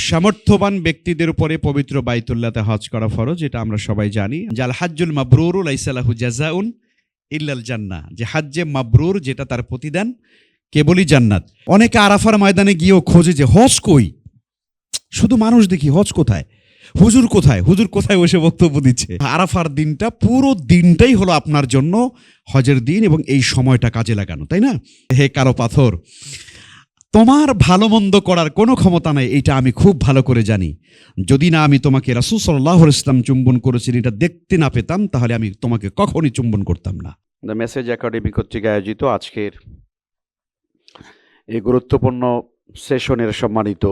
সামর্থ্যবান ব্যক্তিদের উপরে পবিত্র বাইতুল্লাহতে হজ করা ফরজ, এটা আমরা সবাই জানি। জাল হাজ্জুল মাবরুরু লাইসা লাহু জাযাউন ইল্লাল জান্নাহ, যে হাজ্জে মাবরুর যেটা তার প্রতিদান কেবলই জান্নাত। অনেকে আরাফার ময়দানে গিয়েও খোঁজে যে হজ কই, শুধু মানুষ দেখি হজ কোথায়, হুজুর কোথায়, হুজুর কোথায় বসে বক্তব্য দিচ্ছে। আরাফার দিনটা, পুরো দিনটাই হলো আপনার জন্য হজের দিন, এবং এই সময়টা কাজে লাগানো, তাই না? হে কালো পাথর, তোমার ভালো মন্দ করার কোনো ক্ষমতা নাই, এটা আমি খুব ভালো করে জানি। যদি না আমি তোমাকে রাসূল সাল্লাল্লাহু আলাইহি ওয়াসাল্লাম চুম্বন করেছেন এটা দেখতে না পেতাম, তাহলে আমি তোমাকে কখনই চুম্বন করতাম না। দ্য মেসেজ একাডেমি কর্তৃক আয়োজিত আজকের এই গুরুত্বপূর্ণ সেশনের সম্মানিত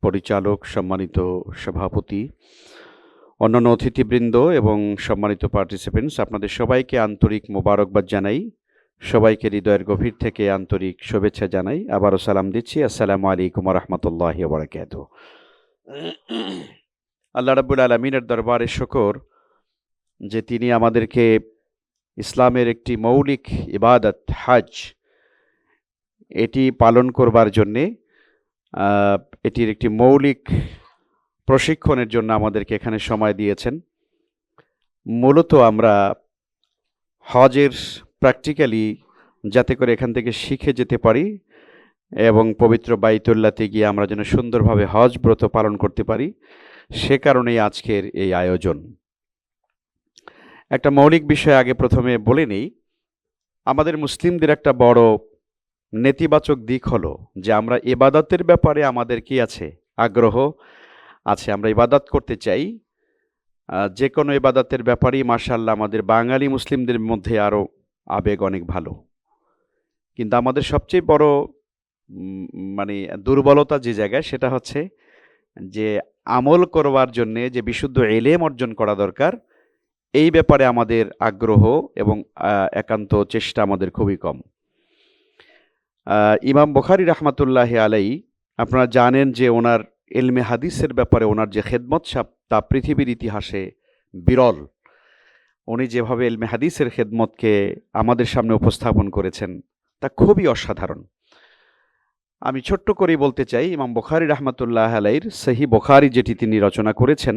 পরিচালক, সম্মানিত সভাপতি, অন্যান্য অতিথিবৃন্দ এবং সম্মানিত পার্টিসিপেন্টস, আপনাদের সবাইকে আন্তরিক মোবারকবাদ জানাই। সবাইকে হৃদয়ের গভীর থেকে আন্তরিক শুভেচ্ছা জানাই। আবারও সালাম দিচ্ছি, আসসালামু আলাইকুম ওয়া রাহমাতুল্লাহি ওয়া বারাকাতুহু। আল্লাহ রাব্বুল আলামিনের দরবারে শুকর যে তিনি আমাদেরকে ইসলামের একটি মৌলিক ইবাদত হজ এটি পালন করবার জন্যে, এটির একটি মৌলিক প্রশিক্ষণের জন্য আমাদেরকে এখানে সময় দিয়েছেন। মূলত আমরা হজের প্র্যাকটিক্যালি যাতে করে এখান থেকে শিখে যেতে পারি এবং পবিত্র বাইতুল্লাহতে গিয়ে আমরা যেন সুন্দরভাবে হজ ব্রত পালন করতে পারি, সে কারণেই আজকের এই আয়োজন। একটা মৌলিক বিষয় আগে প্রথমে বলে নেই, আমাদের মুসলিমদের একটা বড় নেতিবাচক দিক হলো যে আমরা ইবাদতের ব্যাপারে আমাদের কি আছে, আগ্রহ আছে, আমরা ইবাদত করতে চাই। যে কোনো ইবাদতের ব্যাপারেই মাশাআল্লাহ আমাদের বাঙালি মুসলিমদের মধ্যে আরও আবেগ অনেক ভালো। কিন্তু আমাদের সবচেয়ে বড় দুর্বলতা যে জায়গায়, সেটা হচ্ছে যে আমল করবার জন্যে যে বিশুদ্ধ ইলম অর্জন করা দরকার, এই ব্যাপারে আমাদের আগ্রহ এবং একান্ত চেষ্টা আমাদের খুবই কম। ইমাম বুখারী রাহমাতুল্লাহি আলাইহি, আপনারা জানেন যে ওনার ইলমে হাদিসের ব্যাপারে ওনার যে খেদমত তা পৃথিবীর ইতিহাসে বিরল। উনি যেভাবে ইলমে হাদিসের খেদমতকে আমাদের সামনে উপস্থাপন করেছেন তা খুবই অসাধারণ। আমি ছোট্ট করেই বলতে চাই, ইমাম বুখারী রাহমাতুল্লাহি আলাইহির সহিহ বুখারী যেটি তিনি রচনা করেছেন,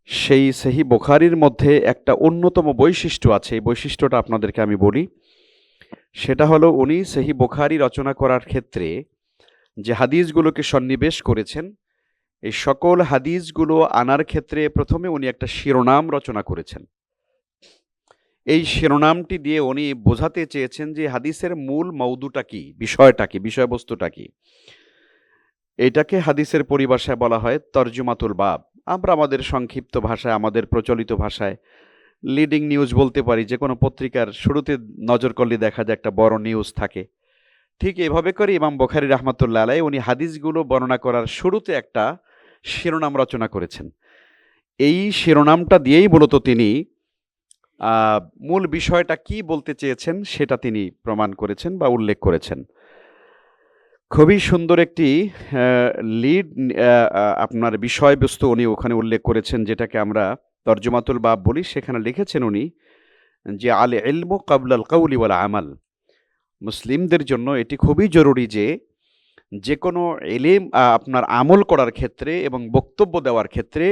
সেই সহিহ বুখারীর মধ্যে একটা অন্যতম বৈশিষ্ট্য আছে। এই বৈশিষ্ট্যটা আপনাদেরকে আমি বলি। সেটা হলো, উনি সহিহ বুখারী রচনা করার ক্ষেত্রে যে হাদিসগুলোকে সন্নিবেশ করেছেন, এই সকল হাদিসগুলো আনার ক্ষেত্রে প্রথমে উনি একটা শিরোনাম রচনা করেছেন। এই শিরোনামটি দিয়ে উনি বোঝাতে চেয়েছেন যে হাদিসের মূল মওদুটা কি, বিষয়টা কি, বিষয়বস্তুটা কি। এটাকে হাদিসের পরিভাষায় বলা হয় তরজুমাতুল বাব। আমরা আমাদের সংক্ষিপ্ত ভাষায়, আমাদের প্রচলিত ভাষায় লিডিং নিউজ বলতে পারি। যে কোনো পত্রিকার শুরুতে নজর করলে দেখা যায় একটা বড় নিউজ থাকে। ঠিক এভাবে করে ইমাম বুখারী রাহমাতুল্লাহি আলাইহি উনি হাদিসগুলো বর্ণনা করার শুরুতে একটা শিরোনাম রচনা করেছেন। এই শিরোনামটা দিয়েই মূলত তিনি মূল বিষয়টা কি বলতে চেয়েছেন সেটা তিনি প্রমাণ করেছেন বা উল্লেখ করেছেন। খুবই সুন্দর একটি লিড আপনার বিষয়বস্তু উনি ওখানে উল্লেখ করেছেন, যেটাকে আমরা তরজমাতুল বাব বলি। সেখানে লিখেছেন উনি যে আল ইলমু ক্বাবলাল কাওলি ওয়াল আমাল। মুসলিমদের জন্য এটি খুবই জরুরি যে কোনো ইলম আপনার আমল করার ক্ষেত্রে এবং বক্তব্য দেওয়ার ক্ষেত্রে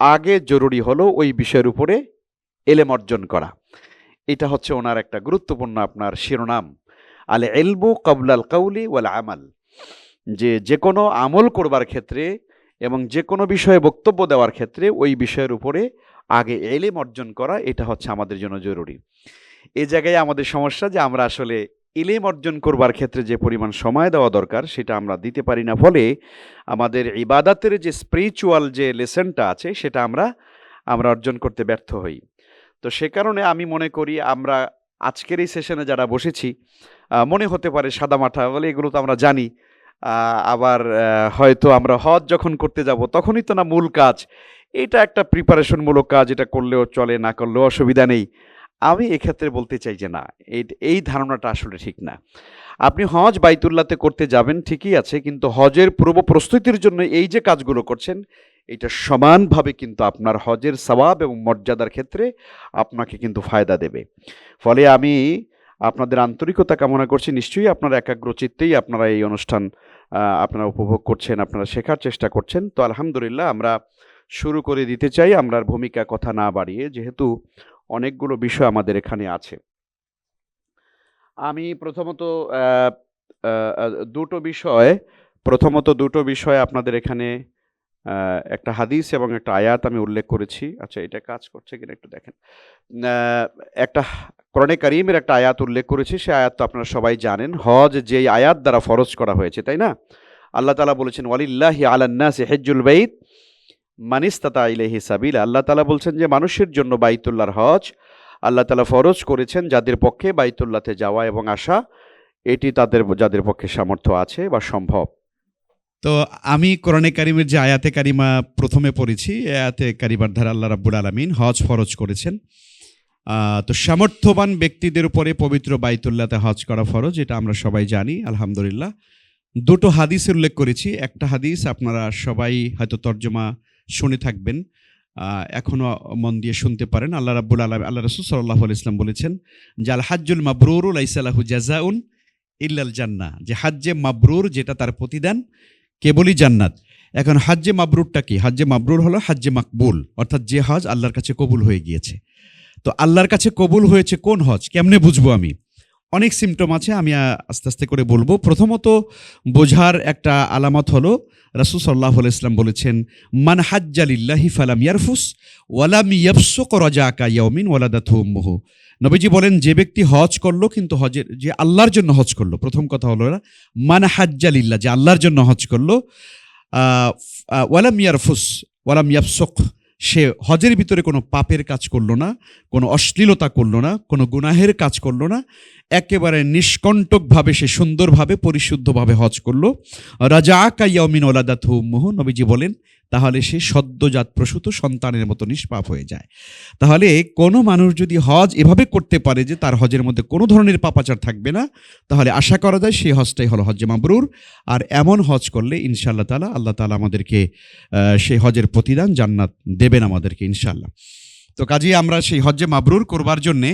আগে জরুরি হলো ওই বিষয়ের উপরে ইলম অর্জন করা। এটা হচ্ছে ওনার একটা গুরুত্বপূর্ণ আপনার শিরোনাম, আল ইলমু ক্বাবলাল কাওলি ওয়াল আমাল। যে কোনো আমল করবার ক্ষেত্রে এবং যে কোনো বিষয়ে বক্তব্য দেওয়ার ক্ষেত্রে ওই বিষয়ের উপরে আগে ইলম অর্জন করা, এটা হচ্ছে আমাদের জন্য জরুরি। এই জায়গায় আমাদের সমস্যা যে আমরা আসলে ইলম অর্জন করবার ক্ষেত্রে যে পরিমাণ সময় দেওয়া দরকার সেটা আমরা দিতে পারি না, ফলে আমাদের ইবাদতের যে স্পিরিচুয়াল যে লেসনটা আছে সেটা আমরা অর্জন করতে ব্যর্থ হই। তো সে কারণে আমি মনে করি আমরা আজকের এই সেশনে যারা বসেছি, মনে হতে পারে সাদামাঠা বলে এগুলো তো আমরা জানি, আবার হয়তো আমরা হজ যখন করতে যাব তখনই তো না মূল কাজ, এটা একটা প্রিপারেশনমূলক কাজ, এটা করলেও চলে, না করলেও অসুবিধা নেই। আমি এক্ষেত্রে বলতে চাই যে না, এই ধারণাটা আসলে ঠিক না। আপনি হজ বাইতুল্লাহতে করতে যাবেন ঠিকই আছে, কিন্তু হজের পূর্ব প্রস্তুতির জন্য এই যে কাজগুলো করছেন, এটা সমানভাবে কিন্তু আপনার হজের সওয়াব এবং মর্যাদার ক্ষেত্রে আপনাকে কিন্তু ফায়দা দেবে। ফলে আমি আপনাদের আন্তরিকতা কামনা করছি। নিশ্চয়ই আপনারা একাগ্র চিত্তেই আপনারা এই অনুষ্ঠান আপনারা উপভোগ করছেন, আপনারা শেখার চেষ্টা করছেন। তো আলহামদুলিল্লাহ আমরা শুরু করে দিতে চাই, আমরা আর ভূমিকা কথা না বাড়িয়ে, যেহেতু অনেকগুলো বিষয় আমাদের এখানে আছে। আমি প্রথমত আ আ আ ২ টো বিষয় আপনাদের এখানে আ একটা হাদিস এবং একটা আয়াত আমি উল্লেখ করেছি। আচ্ছা, এটা কাজ করছে কিনা একটু দেখেন। আ একটা কোরআনে কারীমের একটা আয়াত উল্লেখ করেছি, সে আয়াত তো আপনারা সবাই জানেন। হজ যেই আয়াত দ্বারা ফরজ করা হয়েছে, তাই না? আল্লাহ তাআলা বলেছেন, ওয়ালিল্লাহি আলান নাসি হিজ্জুল বাইত মান ইসতাতা ইলাইহি সাবিলা। আল্লাহ তাআলা বলছেন যে মানুষের জন্য বাইতুল্লাহর হজ আল্লাহ তাআলা ফরজ করেছেন যাদের পক্ষে বাইতুল্লাহতে যাওয়া এবং আসা এটি যাদের পক্ষে সামর্থ্য আছে বা সম্ভব। তো আমি কোরআনে কারিমের যে আয়াতে কারিমা প্রথমে পড়েছি, এই আয়াতে কারিমার ধারা আল্লাহ রাব্বুল আলামিন হজ ফরজ করেছেন। তো সামর্থ্যবান ব্যক্তিদের উপরে পবিত্র বাইতুল্লাহতে হজ করা ফরজ, এটা আমরা সবাই জানি আলহামদুলিল্লাহ। ২ টো হাদিস উল্লেখ করেছি। একটা হাদিস আপনারা সবাই হয়তো তর্জমা শুনে থাকবেন, এখনো মন দিয়ে শুনতে পারেন। আল্লাহ রাব্বুল আলামিন, আল্লাহ রাসূল সাল্লাল্লাহু আলাইহি ওয়াসাল্লাম বলেছেন যে আল হাজ্জুল মাবরুরু লাইসা লাহু জাযাউন ইল্লাল জান্নাহ, যে হাজ্জে মাবরুর যেটা তার প্রতিদান কেবলই জান্নাত। এখন হাজ্জে মাবরুরটা কি? হাজ্জে মাবরুর হলো হাজ্জে মাকবুল, অর্থাৎ যে হজ আল্লাহর কাছে কবুল হয়ে গিয়েছে। তো আল্লাহর কাছে কবুল হয়েছে কোন হজ, কেমনে বুঝবো আমি? অনেক সিমটম আছে, আমি আস্তে আস্তে করে বলবো। প্রথমত বোঝার একটা আলামত হলো রাসূল সাল্লাল্লাহু আলাইহি ওয়াসাল্লাম বলেছেন, মান হাজ্জা লিল্লাহি ফালাম ইয়ারফুস ওয়ালাম ইয়াফসুক রাজাকা ইয়াউমিন ওয়ালাদাতহু উম্মুহু। নবীজি বলেন, যে ব্যক্তি হজ করলো কিন্তু হজের যে আল্লাহর জন্য হজ করলো, প্রথম কথা হলো মান হাজ্জা লিল্লাহ, যে আল্লাহর জন্য হজ করলো, ওয়ালাম ইয়ারফুস ওয়ালাম ইয়াফসুক, সে হজের ভিতরে কোনো পাপের কাজ করলো না, কোনো অশ্লীলতা করলো না, কোনো গুনাহের কাজ করলো না, একেবারে নিষ্কণ্টকভাবে সে সুন্দরভাবে পরিশুদ্ধভাবে হজ করলো, রাজাকা ইয়াউমিন ওয়ালাদাতহু উম্মুহু, নবীজি বলেন তাহলে সে সদ্যজাত প্রসূত সন্তানের মতো নিষ্পাপ হয়ে যায়। তাহলে কোনো মানুষ যদি হজ এভাবে করতে পারে যে তার হজের মধ্যে কোনো ধরনের পাপাচার থাকবে না, তাহলে আশা করা যায় সেই হজটাই হলো হজ্জে মাবরুর। আর এমন হজ করলে ইনশাআল্লাহ তাআলা, আল্লাহ তাআলা আমাদেরকে সেই হজের প্রতিদান জান্নাত দেবেন আমাদেরকে ইনশাআল্লাহ। তো কাজেই আমরা সেই হজ্জে মাবরুর করবার জন্যে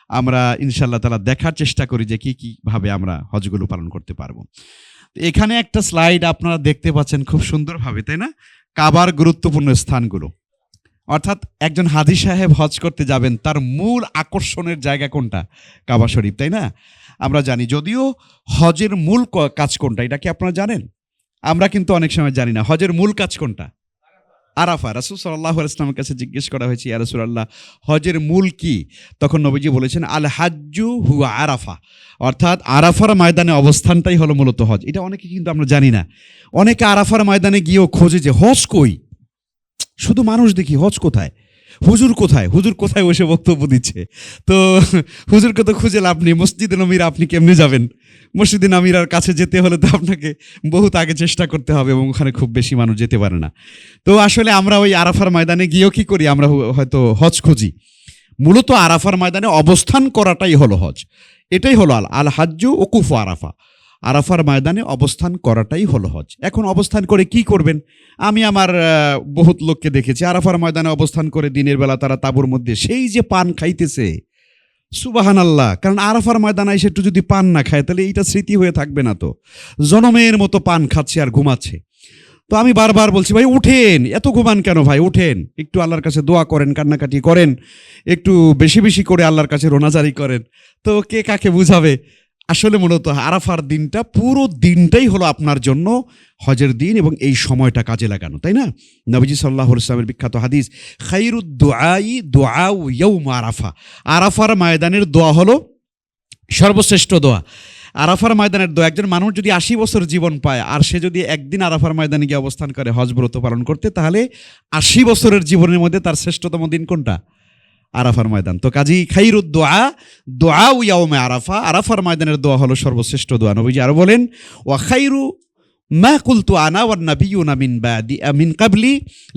আমরা ইনশাআল্লাহ তাআলা দেখার চেষ্টা করি যে কীভাবে আমরা হজগুলো পালন করতে পারবো। এখানে একটা স্লাইড আপনারা দেখতে পাচ্ছেন খুব সুন্দরভাবে, তাই না? কাবার গুরুত্বপূর্ণ স্থানগুলো, অর্থাৎ একজন হাজী সাহেব হজ করতে যাবেন, তার মূল আকর্ষণের জায়গা কোনটা? কাবা শরীফ, তাই না? আমরা জানি, যদিও হজের মূল কাজ কোনটা এটা কি আপনারা জানেন? আমরা কিন্তু অনেক সময় জানি না হজের মূল কাজ কোনটা। আরাফা। রাসূল সাল্লাল্লাহু আলাইহি ওয়াসাল্লামের কাছে জিজ্ঞেস করা হয়েছে, ইয়া রাসূলুল্লাহ, হজের মূল কি? তখন নবীজি বলেছেন, আল হাজ্জু হুয়া আরাফা, অর্থাৎ আরাফার ময়দানে অবস্থানটাই হলো মূলত হজ। এটা অনেকে কিন্তু আমরা জানি না। অনেকে আরাফার ময়দানে গিয়েও খোঁজে যে হজ কই, শুধু মানুষ দেখি হজ কোথায়, হুজুর কোথায়, হুজুর কোথায় বসে বক্তব্য দিচ্ছে। তো হুজুরকে তো খুঁজে লাভ নেই। মসজিদে নবীরা আপনি কেমনে যাবেন? মসজিদে নবীর কাছে যেতে হলে তো আপনাকে বহুত আগে চেষ্টা করতে হবে এবং ওখানে খুব বেশি মানুষ যেতে পারে না। তো আসলে আমরা ওই আরাফার ময়দানে গিয়েও কি করি, আমরা হয়তো হজ খুঁজি। মূলত আরাফার ময়দানে অবস্থান করাটাই হলো হজ। এটাই হলো আল হাজ্জু ওকুফু আরাফা, আরাফার ময়দানে অবস্থান করাটাই হলো হজ। এখন অবস্থান করে কি করবেন? আমি আমার বহুত লোককে দেখেছি আরাফার ময়দানে অবস্থান করে দিনের বেলা তারা তাঁবুর মধ্যে সেই যে পান খাইতেছে, সুবহানাল্লাহ। কারণ আরাফার ময়দানে এসে একটু যদি পান না খায় তাহলে এইটা স্মৃতি হয়ে থাকবে না, তো জনমের মতো পান খাচ্ছে আর ঘুমাচ্ছে। তো আমি বারবার বলছি, ভাই উঠেন, এত ঘুমান কেন ভাই, উঠেন, একটু আল্লাহর কাছে দোয়া করেন, কান্নাকাটি করেন, একটু বেশি বেশি করে আল্লাহর কাছে রোনাজারি করেন। তো কে কাকে বুঝাবে? আসলে মূলত আরাফার দিনটা, পুরো দিনটাই হলো আপনার জন্য হজের দিন এবং এই সময়টা কাজে লাগানো, তাই না? নবীজি সাল্লাল্লাহু আলাইহি ওয়াসাল্লামের বিখ্যাত হাদিস, খায়রুদ দুআই দুআউ ইয়াউম আরাফা, আরাফার ময়দানের দোয়া হলো সর্বশ্রেষ্ঠ দোয়া। আরাফার ময়দানের দোয়া, একজন মানুষ যদি 80 বছর জীবন পায় আর সে যদি একদিন আরাফার ময়দানে গিয়ে অবস্থান করে হজ ব্রত পালন করতে, তাহলে 80 বছরের জীবনের মধ্যে তার শ্রেষ্ঠতম দিন কোনটা? আরাফার ময়দান। তো কাজী খাইরুদ দোয়া দোআউ ইয়াউমে আরাফা, আরাফার ময়দানের দোয়া হলো সর্বশ্রেষ্ঠ দোয়া। নবীজি আরো বলেন, ওয়া খাইরু মা কুলতু আনা ওয়ান নাবিয়্যুনা মিন ক্বাবলি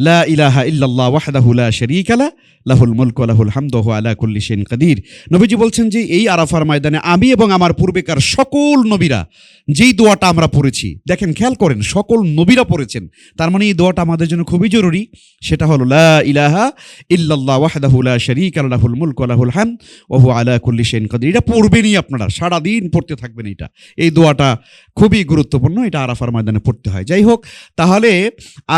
লা ইলাহা ইল্লাল্লাহ ওয়াহদাহু লা শারীকা লাহু লাহুল মুলকু ওয়া লাহুল হামদু ওয়া হুয়া আলা কুল্লি শাইইন কাদির। নবীজি বলছেন যে এই আরাফার ময়দানে আমি এবং আমার পূর্বেকার সকল নবীরা যেই দোয়াটা আমরা পড়েছি, দেখেন খেয়াল করেন, সকল নবীরা পড়েছেন, তার মানে এই দোয়াটা আমাদের জন্য খুবই জরুরি। সেটা হলো লা ইলাহা ইল্লাল্লাহ ওয়াহদাহু লা শারীকা লাহু লাহুল মুলকু ওয়া লাহুল হামদু ওয়া হুয়া আলা কুল্লি শাইইন কাদির। এটা পড়বেনই আপনারা, সারাদিন পড়তে থাকবেন। এই দোয়াটা খুবই গুরুত্বপূর্ণ। এটা আরাফার ময়দানে পড়তে হয়। যাই হোক, তাহলে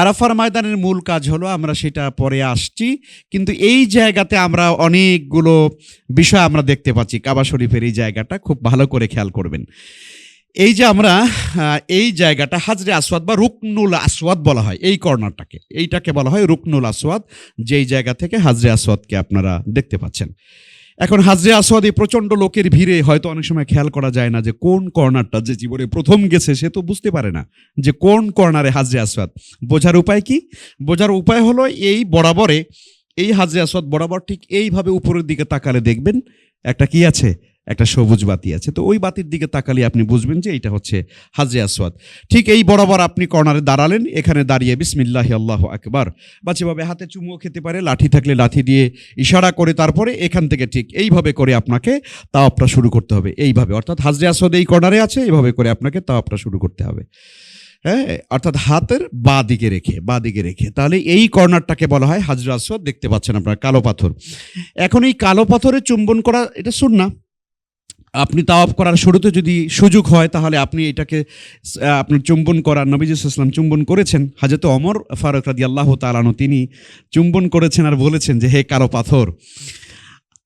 আরাফার ময়দানের মূল কাজ হলো, আমরা সেটা পরে আসছি, কিন্তু এই জায়গাতে আমরা অনেকগুলো বিষয় আমরা দেখতে পাচ্ছি। কাবা শরীফের এই জায়গাটা খুব ভালো করে খেয়াল করবেন। এই যে আমরা এই জায়গাটা হাজরে আসওয়াদ বা রুকনুল আসওয়াদ বলা হয়, এই কর্নারটাকে, এইটাকে বলা হয় রুকনুল আসওয়াদ, যেই জায়গা থেকে হাজরে আসওয়াদকে আপনারা দেখতে পাচ্ছেন। এখন হাজরে আসওয়াদ এই প্রচণ্ড লোকের ভিড়ে হয়তো অনেক সময় খেয়াল করা যায় না যে কোন কর্নারটা, যে জীবনে প্রথম গেছে সে তো বুঝতে পারে না যে কোন কর্নারে হাজরে আসওয়াদ। বোঝার উপায় কি? বোঝার উপায় হলো এই বরাবরে, এই হাজরে আসওয়াদ বরাবর ঠিক এইভাবে উপরের দিকে তাকালে দেখবেন একটা কি আছে, একটা সবুজ বাতি আছে। তো ওই বাতির দিকে তাকালে আপনি বুঝবেন যে এটা হচ্ছে হাজরে আসওয়াদ। ঠিক এই বরাবর আপনি কর্নারে দাঁড়ালেন, এখানে দাঁড়িয়ে বিসমিল্লাহি আল্লাহু আকবার, বা যেভাবে হাতে চুমুও খেতে পারে, লাঠি থাকলে লাঠি দিয়ে ইশারা করে তারপরে এখান থেকে ঠিক এইভাবে করে আপনাকে তাওয়াফটা শুরু করতে হবে। এইভাবে, অর্থাৎ হাজরে আসওয়াদ এই কর্নারে আছে, এইভাবে করে আপনাকে তাওয়াফটা শুরু করতে হবে। হ্যাঁ, অর্থাৎ হাতের বাঁ দিকে রেখে, তাহলে এই কর্নারটাকে বলা হয় হাজরে আসওয়াদ। দেখতে পাচ্ছেন আপনার কালো পাথর। এখন এই কালো পাথরে চুম্বন করা এটা সুন্নাহ। আপনি তাওয়াফ করার শুরুতে যদি সুযোগ হয় তাহলে আপনি এটাকে আপনি চুম্বন করার, নবী সাল্লাল্লাহু আলাইহি ওয়াসাল্লাম চুম্বন করেছেন। হযরত ওমর ফারুক রাদিয়াল্লাহু তাআলা আনহু তিনি চুম্বন করেছেন আর বলেছেন যে হে কালো পাথর,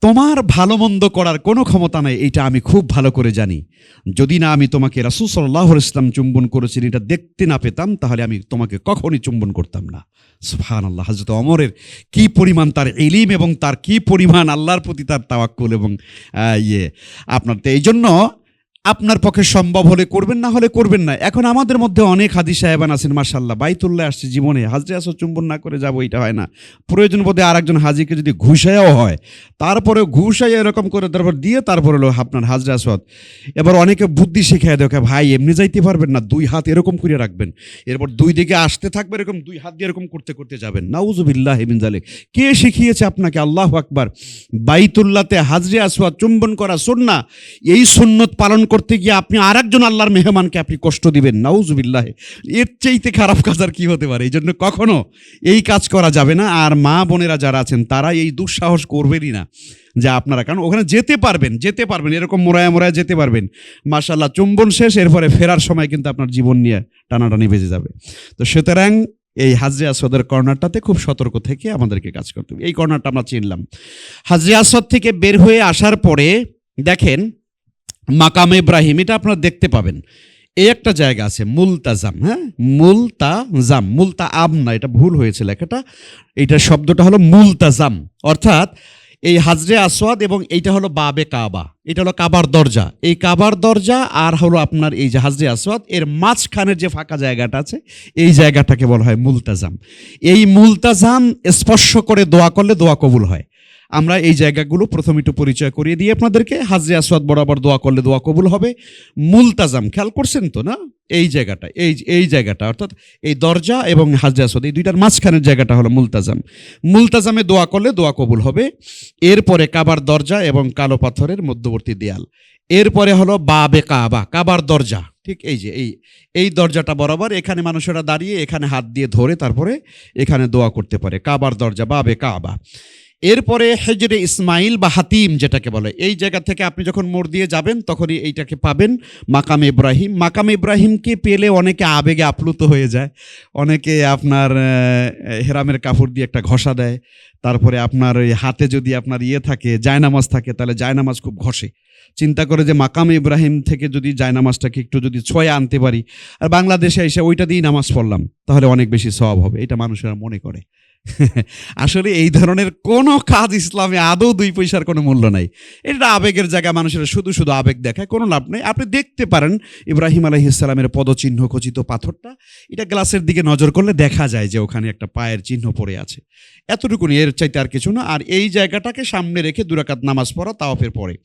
তোমার ভালো মন্দ করার কোনো ক্ষমতা নাই, এটা আমি খুব ভালো করে জানি। যদি না আমি তোমাকে রাসূল সাল্লাল্লাহু আলাইহি ওয়াসাল্লাম চুম্বন করেছেন এটা দেখতে না পেতাম, তাহলে আমি তোমাকে কখনই চুম্বন করতাম না। সুবহানাল্লাহ। হযরত ওমরের কি পরিমাণ তার ইলম এবং তার কি পরিমাণ আল্লাহর প্রতি তার তাওয়াক্কুল এবং আপনার তো এই জন্য আপনার পক্ষে সম্ভব হলে করবেন, না হলে করবেন না। এখন আমাদের মধ্যে অনেক হাজি সাহেবান আছেন মাশাআল্লাহ, বাইতুল্লাহ আসছে জীবনে হাজরে আসওয়াদ চুম্বন না করে যাবো, এটা হয় না। প্রয়োজন বোধে আরেকজন হাজিকে যদি ঘুষায়াও হয়, তারপরে ঘুষাইয়া এরকম করে তারপর দিয়ে তারপর হলো আপনার হাজরে আসওয়াদ। এবার অনেকে বুদ্ধি শিখায় দেখে, ভাই এমনি যাইতে পারবেন না, দুই হাত এরকম করে রাখবেন, এরপর দুই দিকে আসতে থাকবে, এরকম দুই হাত দিয়ে এরকম করতে করতে যাবেন। নাউজুবিল্লাহি মিন যালিক। কে শিখিয়েছে আপনাকে? আল্লাহু আকবার। বাইতুল্লাহতে হাজরে আসওয়াদ চুম্বন করা সুন্নাহ, এই সুন্নত পালন করতে গিয়ে আপনি আরেকজন আল্লাহর মেহমানকে আপনি কষ্ট দিবেন, নাউজুবিল্লাহ। এর চাইতে খারাপ কাজ আর কি হতে পারে? এই জন্য কখনো এই কাজ করা যাবে না। আর মা বোনেরা যারা আছেন তারা এই দুঃসাহস করবেনই না যে আপনারা, কারণ ওখানে যেতে পারবেন এরকম মোড়ায় যেতে পারবেন, মাশাআল্লাহ। চুম্বন শেষ, এরপরে ফেরার সময় কিন্তু আপনার জীবন নিয়ে টানাটানি বেজে যাবে। তো সুতরাং এই হাজরে আসওয়াদের কর্নারটাতে খুব সতর্ক থেকে আমাদেরকে কাজ করতে হবে। এই কর্নারটা আমরা চিনলাম। হাজরে আসওয়াদ থেকে বের হয়ে আসার পরে দেখেন মাকাম ইব্রাহিম, এটা আপনারা দেখতে পাবেন। এই একটা জায়গা আছে মুলতাজাম, হ্যাঁ মুলতাজাম, মুলতাআব না, এটা ভুল হয়েছে লেখাটা। এইটার শব্দটা হলো মুলতাজাম, অর্থাৎ এই হাজরে আসওয়াদ এবং এইটা হলো বাবে কাবা, এটা হলো কাবার দরজা। এই কাবার দরজা আর হলো আপনার এই যে হাজরে আসওয়াদ, এর মাঝখানের যে ফাঁকা জায়গাটা আছে এই জায়গাটাকে বলা হয় মুলতাজাম। এই মুলতাজাম স্পর্শ করে দোয়া করলে দোয়া কবুল হয়। আমরা এই জায়গাগুলো প্রথম একটু পরিচয় করিয়ে দিই আপনাদেরকে। হাজরে আসওয়াদ বরাবর দোয়া করলে দোয়া কবুল হবে। মুলতাজাম খেয়াল করছেন তো না? এই জায়গাটা, এই জায়গাটা অর্থাৎ এই দরজা এবং হাজরে আসওয়াদ এই দুইটার মাঝখানের জায়গাটা হলো মুলতাজাম। মুলতাজামে দোয়া করলে দোয়া কবুল হবে। এরপরে কাবার দরজা এবং কালো পাথরের মধ্যবর্তী দেয়াল। এরপরে হলো বাবে কাবা, কাবার দরজা। ঠিক এই যে এই দরজাটা বরাবর এখানে মানুষেরা দাঁড়িয়ে এখানে হাত দিয়ে ধরে তারপরে এখানে দোয়া করতে পারে, কাবার দরজা বাবে কাবা। এরপরে হেজরে ইসমাইল বা হাতিম যেটাকে বলে, এই জায়গা থেকে আপনি যখন মোড় দিয়ে যাবেন তখনই এইটাকে পাবেন মাকাম ইব্রাহিম। মাকাম ইব্রাহিমকে পেলে অনেকে আবেগে আপ্লুত হয়ে যায়, অনেকে আপনার হেরামের কাপড় দিয়ে একটা ঘষা দেয়, তারপরে আপনার ওই হাতে যদি আপনার থাকে জায়নামাজ থাকে তাহলে জায়নামাজ খুব ঘষে, চিন্তা করে যে মাকাম ইব্রাহিম থেকে যদি জায়নামাজটাকে একটু যদি ছোঁয়া আনতে পারি আর বাংলাদেশে এসে ওইটা দিয়েই নামাজ পড়লাম তাহলে অনেক বেশি সওয়াব হবে, এটা মানুষেরা মনে করে। আসলে এই ধরনের কোনো কাজ ইসলামে আদৌ দুই পয়সার কোনো মূল্য নাই। এটা আবেগের জায়গা, মানুষেরা শুধু শুধু আবেগ দেখায়, কোনো লাভ নেই। আপনি দেখতে পারেন ইব্রাহিম আলাইহিস সালামের পদচিহ্ন খচিত পাথরটা, এটা গ্লাসের দিকে নজর করলে দেখা যায় যে ওখানে একটা পায়ের চিহ্ন পড়ে আছে, এতটুকুনি, এর চাইতে আর কিছু না। আর এই জায়গাটাকে সামনে রেখে 2 রাকাত নামাজ পড়া তাওয়াফের পরে।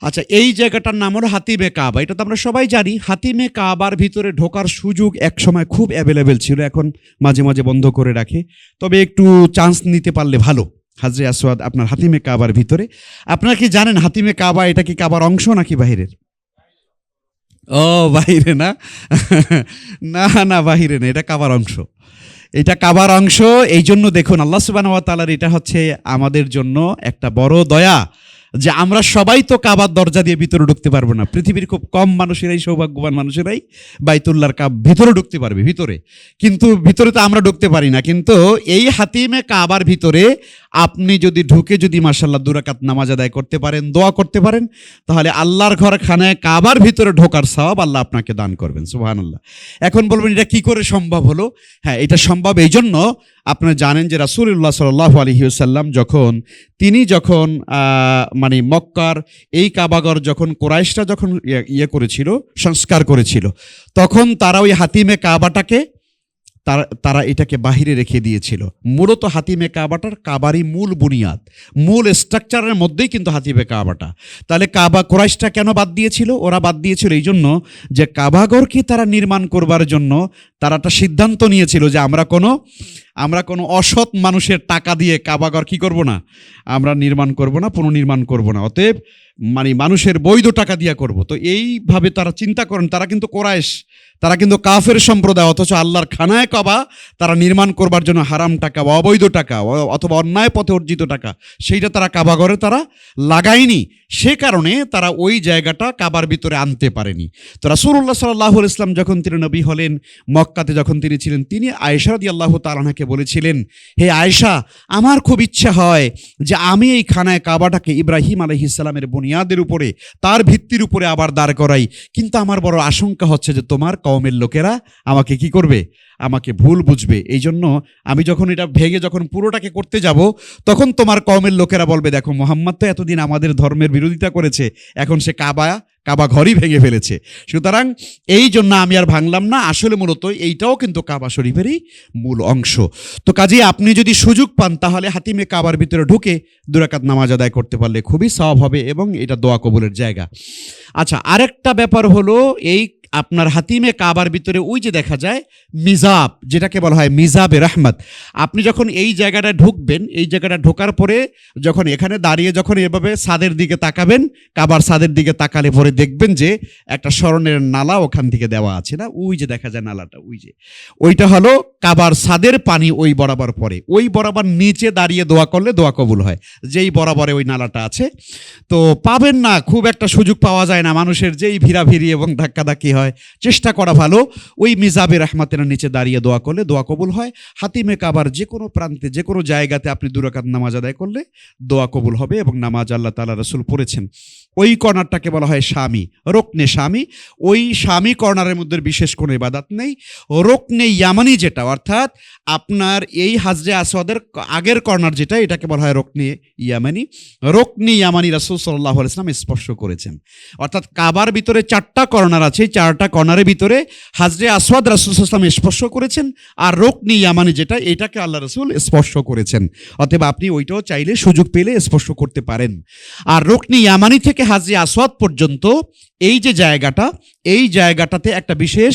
আচ্ছা, এই জায়গাটার নাম হলো হাতিমে কাবা। এটা তো আমরা সবাই জানি। হাতিমে কাবার ভিতরে ঢোকার সুযোগ এক সময় খুব অ্যাভেলেবেল ছিল, এখন মাঝে মাঝে বন্ধ করে রাখে, তবে একটু চান্স নিতে পারলে ভালো। হাজরে আসওয়াদ আপনার হাতিমে কাবার ভিতরে। আপনারা কি জানেন হাতিমে কাবা এটা কি কাবার অংশ নাকি বাহিরের? ও বাহিরে না, না না বাহিরে না, এটা কাবার অংশ। এটা কাবার অংশ। এই জন্য দেখুন আল্লাহ সুবহানাহু ওয়া তাআলার এটা হচ্ছে আমাদের জন্য একটা বড় দয়া। যে আমরা সবাই তো কাবার দরজা দিয়ে ভিতরে ঢুকতে পারবো না, পৃথিবীর খুব কম মানুষেরাই, সৌভাগ্যবান মানুষেরাই বাইতুল্লাহর ভিতরে ঢুকতে পারবে, ভিতরে। কিন্তু ভিতরে তো আমরা ঢুকতে পারি না। কিন্তু এই হাতিমে কাবার ভিতরে আপনি যদি ঢুকে যদি মাশাআল্লাহ 2 রাকাত নামাজ আদায় করতে পারেন, দোয়া করতে পারেন, তাহলে আল্লাহর ঘরখানায় কাবার ভিতরে ঢোকার সওয়াব আল্লাহ আপনাকে দান করবেন। সুবহানাল্লাহ। এখন বলবেন এটা কি করে সম্ভব হলো? হ্যাঁ, এটা সম্ভব এই জন্য, আপনারা জানেন যে রাসূলুল্লাহ সাল্লাল্লাহু আলাইহি ওয়াসাল্লাম তিনি যখন মানে মক্কার এই কাবাগর যখন কুরাইশরা যখন করেছিল, সংস্কার করেছিল, তখন তারা ওই হাতিমে কাবাটাকে তারা এটাকে বাহিরে রেখে দিয়েছিল। মূলত হাতিমে কাবাটার কাবারই মূল বুনিয়াদ, মূল স্ট্রাকচারের মধ্যেই কিন্তু হাতিমে কাবাটা। তাহলে কাবা কুরাইশটা কেন বাদ দিয়েছিল? ওরা বাদ দিয়েছিল এই জন্য যে কাবাগরকে তারা নির্মাণ করবার জন্য তারা একটা সিদ্ধান্ত নিয়েছিল যে আমরা কোনো অসৎ মানুষের টাকা দিয়ে কাবাগর কি করব না, আমরা নির্মাণ করব না, পুনর্নির্মাণ করব না। অতএব মানে মানুষের বৈধ টাকা দিয়ে করব। তো এইভাবে তারা চিন্তা করেন, তারা কিন্তু কোরাইশ, তারা কিন্তু কাফের সম্প্রদায়, অথচ আল্লাহর খানায় কাবা তারা নির্মাণ করবার জন্য হারাম টাকা বা অবৈধ টাকা অথবা অন্যায় পথে অর্জিত টাকা সেইটা তারা কাবাগরে তারা লাগায়নি। সে কারণে তারা ওই জায়গাটা কাবার ভিতরে আনতে পারেনি। তো রাসূলুল্লাহ সাল্লাল্লাহু আলাইহি ওয়াসাল্লাম যখন তিনি নবী হলেন, মক্কাতে যখন তিনি ছিলেন, তিনি আয়েশা রাদিয়াল্লাহু তাআলা আনহাকে বলেছিলেন, হে আয়েশা, আমার খুব ইচ্ছা হয় যে আমি এই খানায় কাবাটাকে ইব্রাহিম আলাইহিস সালামের বুনিয়াদের উপরে, তার ভিত্তির উপরে আবার দাঁড় করাই, কিন্তু আমার বড় আশঙ্কা হচ্ছে যে তোমার কওমের লোকেরা আমাকে কি করবে, আমাকে ভুল বুঝবে। এই জন্য আমি যখন এটা ভেঙে যখন পুরোটাকে করতে যাব, তখন তোমার কওমের লোকেরা বলবে, দেখো মুহাম্মদ তো এতদিন আমাদের ধর্মের বিরোধিতা করেছে, এখন সে কাবা ঘরই ভেঙে ফেলেছে। সুতরাং এই জন্য আমি আর ভাঙলাম না। আসলে মূলত এইটাও কিন্তু কাবা শরীফেরই মূল অংশ। তো কাজেই আপনি যদি সুযোগ পান, তাহলে হাতিমে কাবার ভিতরে ঢুকে 2 রাকাত নামাজ আদায় করতে পারলে খুবই সওয়াব হবে এবং এটা দোয়া কবুলের জায়গা। আচ্ছা, আরেকটা ব্যাপার হলো, এই আপনার হাতিমে কাবার ভিতরে ওই যে দেখা যায় মিজাব, যেটাকে বলা হয় মিজাবে রহমত। আপনি যখন এই জায়গাটা ঢুকবেন, এই জায়গাটা ঢোকার পরে যখন এখানে দাঁড়িয়ে যখন এভাবে ছাদের দিকে তাকাবেন, কাবার ছাদের দিকে তাকালে পরে দেখবেন যে একটা স্মরণের নালা ওখান থেকে দেওয়া আছে না, ওই যে দেখা যায় নালাটা, ওইটা হলো কাবার ছাদের পানি ওই বরাবর পড়ে, ওই বরাবর নিচে দাঁড়িয়ে দোয়া করলে দোয়া কবুল হয়, যেই বরাবরে ওই নালাটা আছে। তো পাবেন না, খুব একটা সুযোগ পাওয়া যায় না, মানুষের যেই ভিড়াভিড়ি এবং ধাক্কাধাক্কি হয়। চেষ্টা করা ভালো, ওই মিজাবে রহমতের নিচে দাঁড়িয়ে দোয়া করলে দোয়া কবুল হয়। হাতিমে কাবার যে কোনো প্রান্তে, যে কোনো জায়গাতে আপনি 2 রাকাত নামাজ আদায় করলে দোয়া কবুল হবে এবং নামাজ আল্লাহ তাআলা রাসূল পড়েছেন। ওই কর্নারটাকে বলা হয় শামি, রোকনে শামি। ওই শামি কর্নারের মধ্যে বিশেষ কোনো ইবাদত নেই। রোকনে ইয়ামানি যেটা, অর্থাৎ আপনার এই হাজরে আসওয়াদের আগের কর্নার যেটা, এটাকে বলা হয় রোকনে ইয়ামানি। রোকনে ইয়ামানি রাসূল সাল্লাল্লাহু আলাইহি ওয়াসাল্লাম স্পর্শ করেছেন। অর্থাৎ কাবার ভিতরে 4টা কর্নার আছে, 4টা কর্নারের ভিতরে হাজরে আসওয়াদ রাসূল সাল্লাল্লাহু আলাইহি ওয়াসাল্লাম স্পর্শ করেছেন, আর রোকনে ইয়ামানি যেটা, এটাকে আল্লাহ রাসূল স্পর্শ করেছেন। অতএব আপনি ওইটাও চাইলে সুযোগ পেলে স্পর্শ করতে পারেন। আর রোকনে ইয়ামানি থেকে হাজরে আসওয়াদ পর্যন্ত এই যে জায়গাটা, এই জায়গাটাতে একটা বিশেষ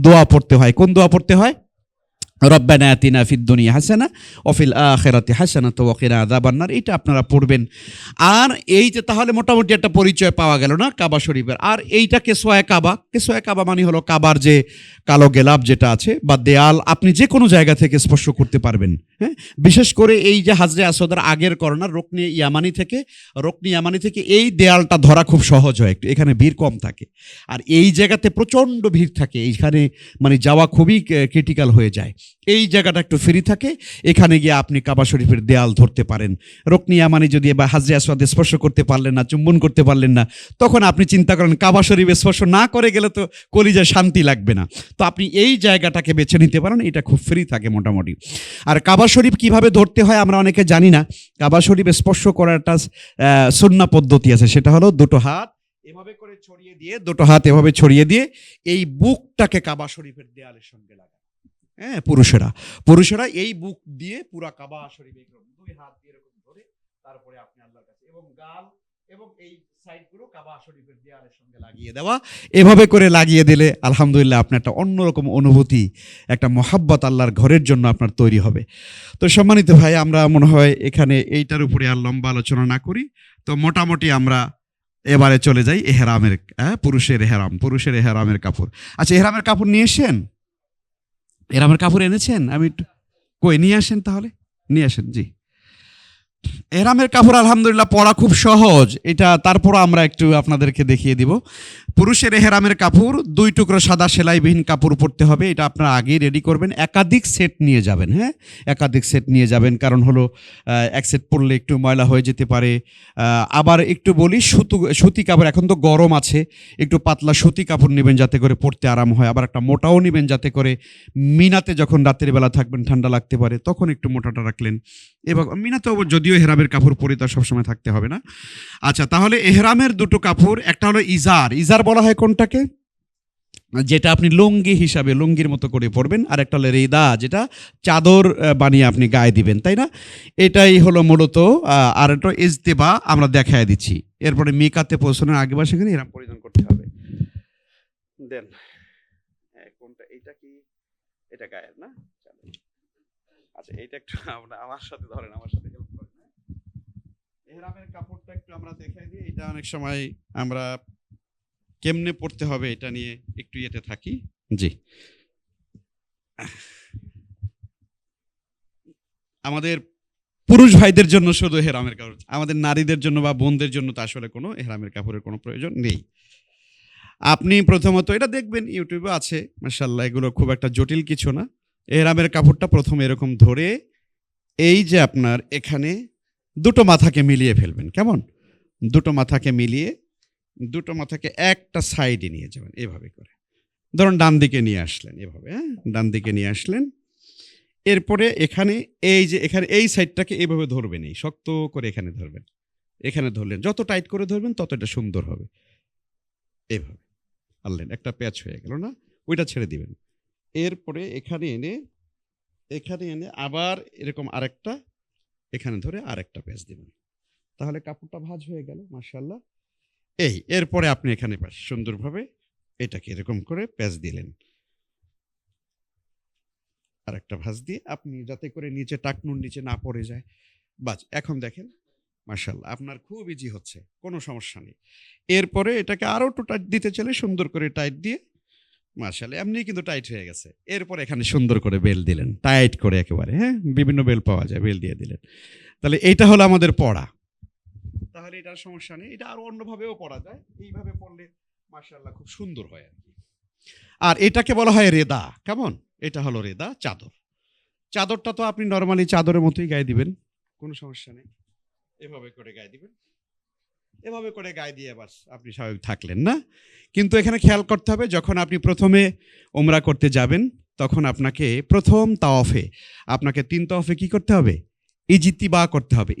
দোয়া পড়তে হয়। কোন দোয়া পড়তে হয়? রব্বানা আতিনা ফিদ দুনিয়া হাসানা ওয়া ফিল আখিরাতি হাসানাতাও ওয়া কিনা আযাবান্নার। এটা আপনারা পড়বেন। আর এই যে তাহলে মোটামুটি একটা পরিচয় পাওয়া গেল না কাবা শরীফের। আর এইটা কেসওয়ায়ে কাবা। কেসওয়ায়ে কাবা মানে হলো কাবার যে কালো গেলাপ যেটা আছে বা দেয়াল, আপনি যে কোনো জায়গা থেকে স্পর্শ করতে পারবেন। হ্যাঁ, বিশেষ করে এই যে হাজরে আসওয়াদের আগের কর্নার রোকনে ইয়ামানি থেকে এই দেয়ালটা ধরা খুব সহজ হয়, একটু এখানে ভিড় কম থাকে। আর এই জায়গাতে প্রচণ্ড ভিড় থাকে, এইখানে মানে যাওয়া খুবই ক্রিটিক্যাল হয়ে যায়। এই জায়গাটা একটু ফ্রি থাকে, এখানে গিয়ে আপনি কাবা শরীফের দেয়াল ধরতে পারেন। রোকনে ইয়ামানি যদি বা হাজরে আসওয়াদ স্পর্শ করতে পারলেন না, চুম্বন করতে পারলেন না, তখন আপনি চিন্তা করেন কাবা শরীফ স্পর্শ না করে গেলে তো কলিজায় শান্তি লাগবে না। তো আপনি এই জায়গাটাকে বেছে নিতে পারেন, এটা খুব ফ্রি থাকে মোটামুটি। আর কাবা শরীফ কিভাবে ধরতে হয় আমরা অনেকে জানি না। কাবা শরীফ স্পর্শ করার একটা সুন্নাহ পদ্ধতি আছে, সেটা হলো 2টো হাত এভাবে করে ছড়িয়ে দিয়ে, 2টো হাত এভাবে ছড়িয়ে দিয়ে এই বুকটাকে কাবা শরীফের দেয়ালের সঙ্গে লাগায়। হ্যাঁ, পুরুষেরা এই বুক দিয়ে পুরা কাবা শরীফ এরকম 2 হাত দিয়ে এরকম ধরে, তারপরে আপনি আল্লাহর কাছে এবং গাল এবং এই সাইডগুলো কাবা শরীফের দেয়ালের সঙ্গে লাগিয়ে দেওয়া। এভাবে করে লাগিয়ে দিলে আলহামদুলিল্লাহ আপনার একটা অন্যরকম অনুভূতি, একটা মহাব্বত আল্লাহর ঘরের জন্য আপনার তৈরি হবে। তো সম্মানিত ভাই, আমরা মনে হয় এখানে এইটার উপরে আর লম্বা আলোচনা না করি। তো মোটামুটি আমরা এবারে চলে যাই এহরামের, পুরুষের এহরামের কাপড়। আচ্ছা, এহরামের কাপড় নিয়ে এসেছেন? এহরামের কাপড় এনেছেন? আমি কই নিয়ে আসেন, তাহলে নিয়ে আসেন। জি, এহরামের কাপড় আলহামদুলিল্লাহ পরা খুব সহজ, এটা তারপর আমরা একটু আপনাদেরকে দেখিয়ে দিব। পুরুষের এহরামের কাপড় 2 টুকরো সাদা সেলাইবিহীন কাপড় পরতে হবে, এটা আপনারা আগেই রেডি করবেন। একাধিক সেট নিয়ে যাবেন, হ্যাঁ একাধিক সেট নিয়ে যাবেন, কারণ হলো এক সেট পরলে একটু ময়লা হয়ে যেতে পারে। আবার একটু বলি, সুতি কাপড়, এখন তো গরম আছে, একটু পাতলা সুতি কাপড় নেবেন যাতে করে পরতে আরাম হয়। আবার একটা মোটাও নেবেন যাতে করে মিনাতে যখন রাতের বেলা থাকবেন ঠান্ডা লাগতে পারে, তখন একটু মোটাটা রাখলেন। এবং মিনাতেও যদিও এহরামের কাপড় পরে তার সবসময় থাকতে হবে না। আচ্ছা, তাহলে এহরামের 2টো কাপড়, একটা হলো ইজার। ইজার বলা হয় কোনটাকে? যেটা আপনি লুঙ্গি হিসাবে লুঙ্গির মতো করে পরবেন। আর একটা হলো রেদা, যেটা চাদর বানিয়ে আপনি গায়ে দিবেন, তাই না? এটাই হলো মূলত। আর একটা ইজতেবা আমরা দেখায় দিচ্ছি। এরপরে মিকাতে পৌঁছানোর আগে বা সেখানে এরকম পরিধান করতে হবে। দেন কোনটা, এটা কি, এটা গায়ের না? আচ্ছা, এইটা একটু আমার সাথে ধরেন, আমার সাথে হেল্প করেন। এহরামের কাপড়টা একটু আমরা দেখাই দিই। এটা অনেক সময় আমরা কেমনে পড়তে হবে এটা নিয়ে একটু ইয়েতে থাকি। জি, আমাদের পুরুষ ভাইদের জন্য শুধু এহরামের কাপড়, আমাদের নারীদের জন্য বা বোনদের জন্য তো আসলে কোনো এহরামের কাপড়ের কোনো প্রয়োজন নেই। আপনি প্রথমত এটা দেখবেন, ইউটিউবে আছে মাশাআল্লাহ, এগুলো খুব একটা জটিল কিছু না। এহরামের কাপড়টা প্রথমে এরকম ধরে, এই যে আপনার এখানে 2টো মাথাকে মিলিয়ে ফেলবেন। কেমন? 2টো মাথাকে মিলিয়ে 2টো মাথাকে একটা সাইডে নিয়ে যাবেন এভাবে করে। ধরুন ডান দিকে নিয়ে আসলেন এভাবে, হ্যাঁ ডান দিকে নিয়ে আসলেন। এরপরে এখানে এই যে এখানে এই সাইডটাকে এইভাবে ধরবেন, এই শক্ত করে এখানে ধরবেন। এখানে ধরলেন, যত টাইট করে ধরবেন তত এটা সুন্দর হবে। এইভাবে আনলেন, একটা প্যাচ হয়ে গেল না? ওইটা ছেড়ে দিবেন। এরপরে এখানে এনে আবার এরকম আরেকটা এখানে ধরে আরেকটা প্যাচ দিবেন। তাহলে কাপড়টা ভাঁজ হয়ে গেল মাশাআল্লাহ। এরপরে আপনি এখানে সুন্দরভাবে এটাকে এরকম করে প্যাচ দিলেন। আর একটা ভাঁজ দিয়ে আপনি যাতে করে নিচে টাকনুর নিচে না পড়ে যায়। বাস, এখন দেখেন মাশাআল্লাহ আপনার খুব ইজি হচ্ছে, কোনো সমস্যা নেই। এরপরে এটাকে আরও একটু টাইট দিতে চলে, সুন্দর করে টাইট দিয়ে মাশাআল্লাহ এমনি কিন্তু টাইট হয়ে গেছে। এরপর এখানে সুন্দর করে বেল দিলেন, টাইট করে একেবারে, হ্যাঁ বিভিন্ন বেল পাওয়া যায়, বেল দিয়ে দিলেন। তাহলে এইটা হলো আমাদের পড়া। তাহলে এটার সমস্যা নেই, এটা আরো অন্যভাবেও পড়া যায়, এইভাবে পড়লে মাশাআল্লাহ খুব সুন্দর হয় আর কি। আর এটাকে বলা হয় রেদা। কেমন? এটা হলো রেদা চাদর। চাদরটা তো আপনি নর্মালি চাদরের মতোই গায়ে দিবেন, কোনো সমস্যা নেই। এভাবে করে গায়ে দিবেন, এভাবে করে গায়ে দিয়ে বাস আপনি স্বাভাবিক থাকলেন না। কিন্তু এখানে খেয়াল করতে হবে, যখন আপনি প্রথমে ওমরা করতে যাবেন তখন আপনাকে প্রথম তাওয়াফে আপনাকে 3 তাওয়াফে কি করতে হবে? ইজতিবা করতে হবে।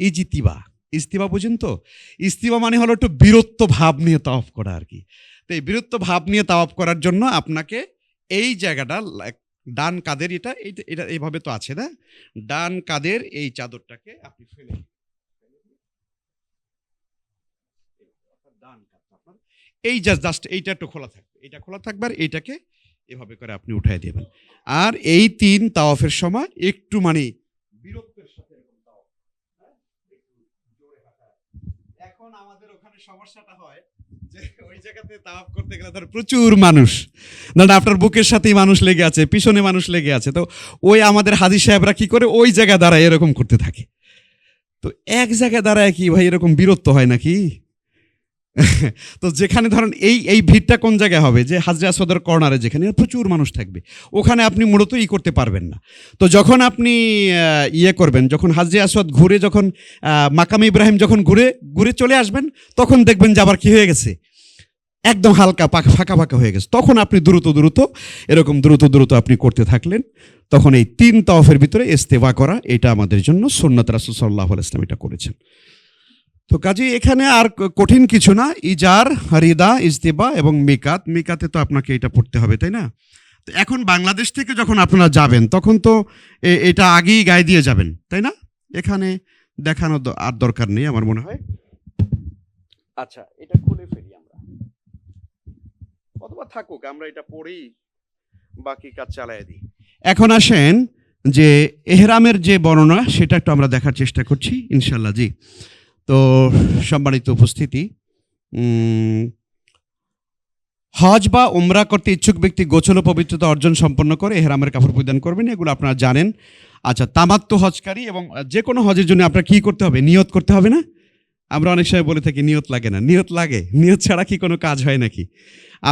ইস্তিবা বুঝেন তো? ইস্তিবা মানে হলো একটু বীরত্ব ভাব নিয়ে তাওয়াফ করা আর কি। তো এই বীরত্ব ভাব নিয়ে তাওয়াফ করার জন্য আপনাকে এই জায়গাটা, ডান কাঁধের এটা এইভাবে তো আছে না, ডান কাঁধের এই চাদরটাকে আপনি ফেলে ডান কাঁধ আপনার এই জাস্ট এইটা একটু খোলা থাকবে, এটা খোলা থাকবে, আর এইটাকে এভাবে করে আপনি উঠাই দেবেন। আর এই 3 তাওয়াফের সময় একটু মানে বীরত্বের সাথে এরকম তাওয়াফ, হ্যাঁ একটু জোরে হাঁটা। এখন আমাদের ওখানে সমস্যাটা হয় যে ওই জায়গাতে তাওয়াফ করতে গেলে ধর প্রচুর মানুষ, ধরেন আপনার বুকের সাথেই মানুষ লেগে আছে, পিছনে মানুষ লেগে আছে, তো ওই আমাদের হাজী সাহেবরা কি করে ওই জায়গা দাঁড়ায় এরকম করতে থাকে। তো এক জায়গায় দাঁড়ায় কি ভাই এরকম বীরত্ব হয় নাকি? তো যেখানে ধরেন এই ভিড়টা কোন জায়গায় হবে, যে হাজরে আসওয়াদের কর্নারে যেখানে প্রচুর মানুষ থাকবে, ওখানে আপনি মূলত করতে পারবেন না। তো যখন আপনি করবেন, যখন হাজরে আসওয়াদ ঘুরে, যখন মাকামে ইব্রাহিম যখন ঘুরে চলে আসবেন, তখন দেখবেন যে আবার কি হয়ে গেছে, একদম হালকা ফাঁকা ফাঁকা হয়ে গেছে। তখন আপনি দ্রুত আপনি করতে থাকলেন। তখন এই 3 তাওয়াফের ভিতরে ইস্তেবা করা, এটা আমাদের জন্য সুন্নাত রাসূল সাল্লাল্লাহু আলাইহি ওয়াসাল্লাম এটা করেছেন। তো কাজে এখানে আর কঠিন কিছু না, ইজার, রিদা, ইজতিবা এবং মিকাতে তো আপনাকে এটা পড়তে হবে, তাই না? তো এখন বাংলাদেশ থেকে যখন আপনারা যাবেন তখন তো এটা আগেই গায়ে দিয়ে যাবেন, তাই না? এখানে দেখানো আর দরকার নেই আমার মনে হয়। আচ্ছা, এটা খুলে ফেলি আমরা, অথবা থাকুক, আমরা এটা পড়েই বাকি কাজ চালিয়ে দিই। এখন আসেন যে এহরামের যে বর্ণনা সেটা একটু আমরা দেখার চেষ্টা করছি ইনশাল্লাহ। জি, তো সম্মানিত উপস্থিতি, হজ বা উমরা করতে ইচ্ছুক ব্যক্তি গোসল ও পবিত্রতা অর্জন সম্পন্ন করে এহরামের কাপড় পরিধান করবেন, এগুলো আপনারা জানেন। আচ্ছা, তামাত্তু হজকারী এবং যে কোনো হজের জন্য আপনার কি করতে হবে? নিয়ত করতে হবে না? আমরা অনেক সময় বলে থাকি নিয়ত লাগে না। নিয়ত লাগে। নিয়ত ছাড়া কি কোনো কাজ হয় নাকি?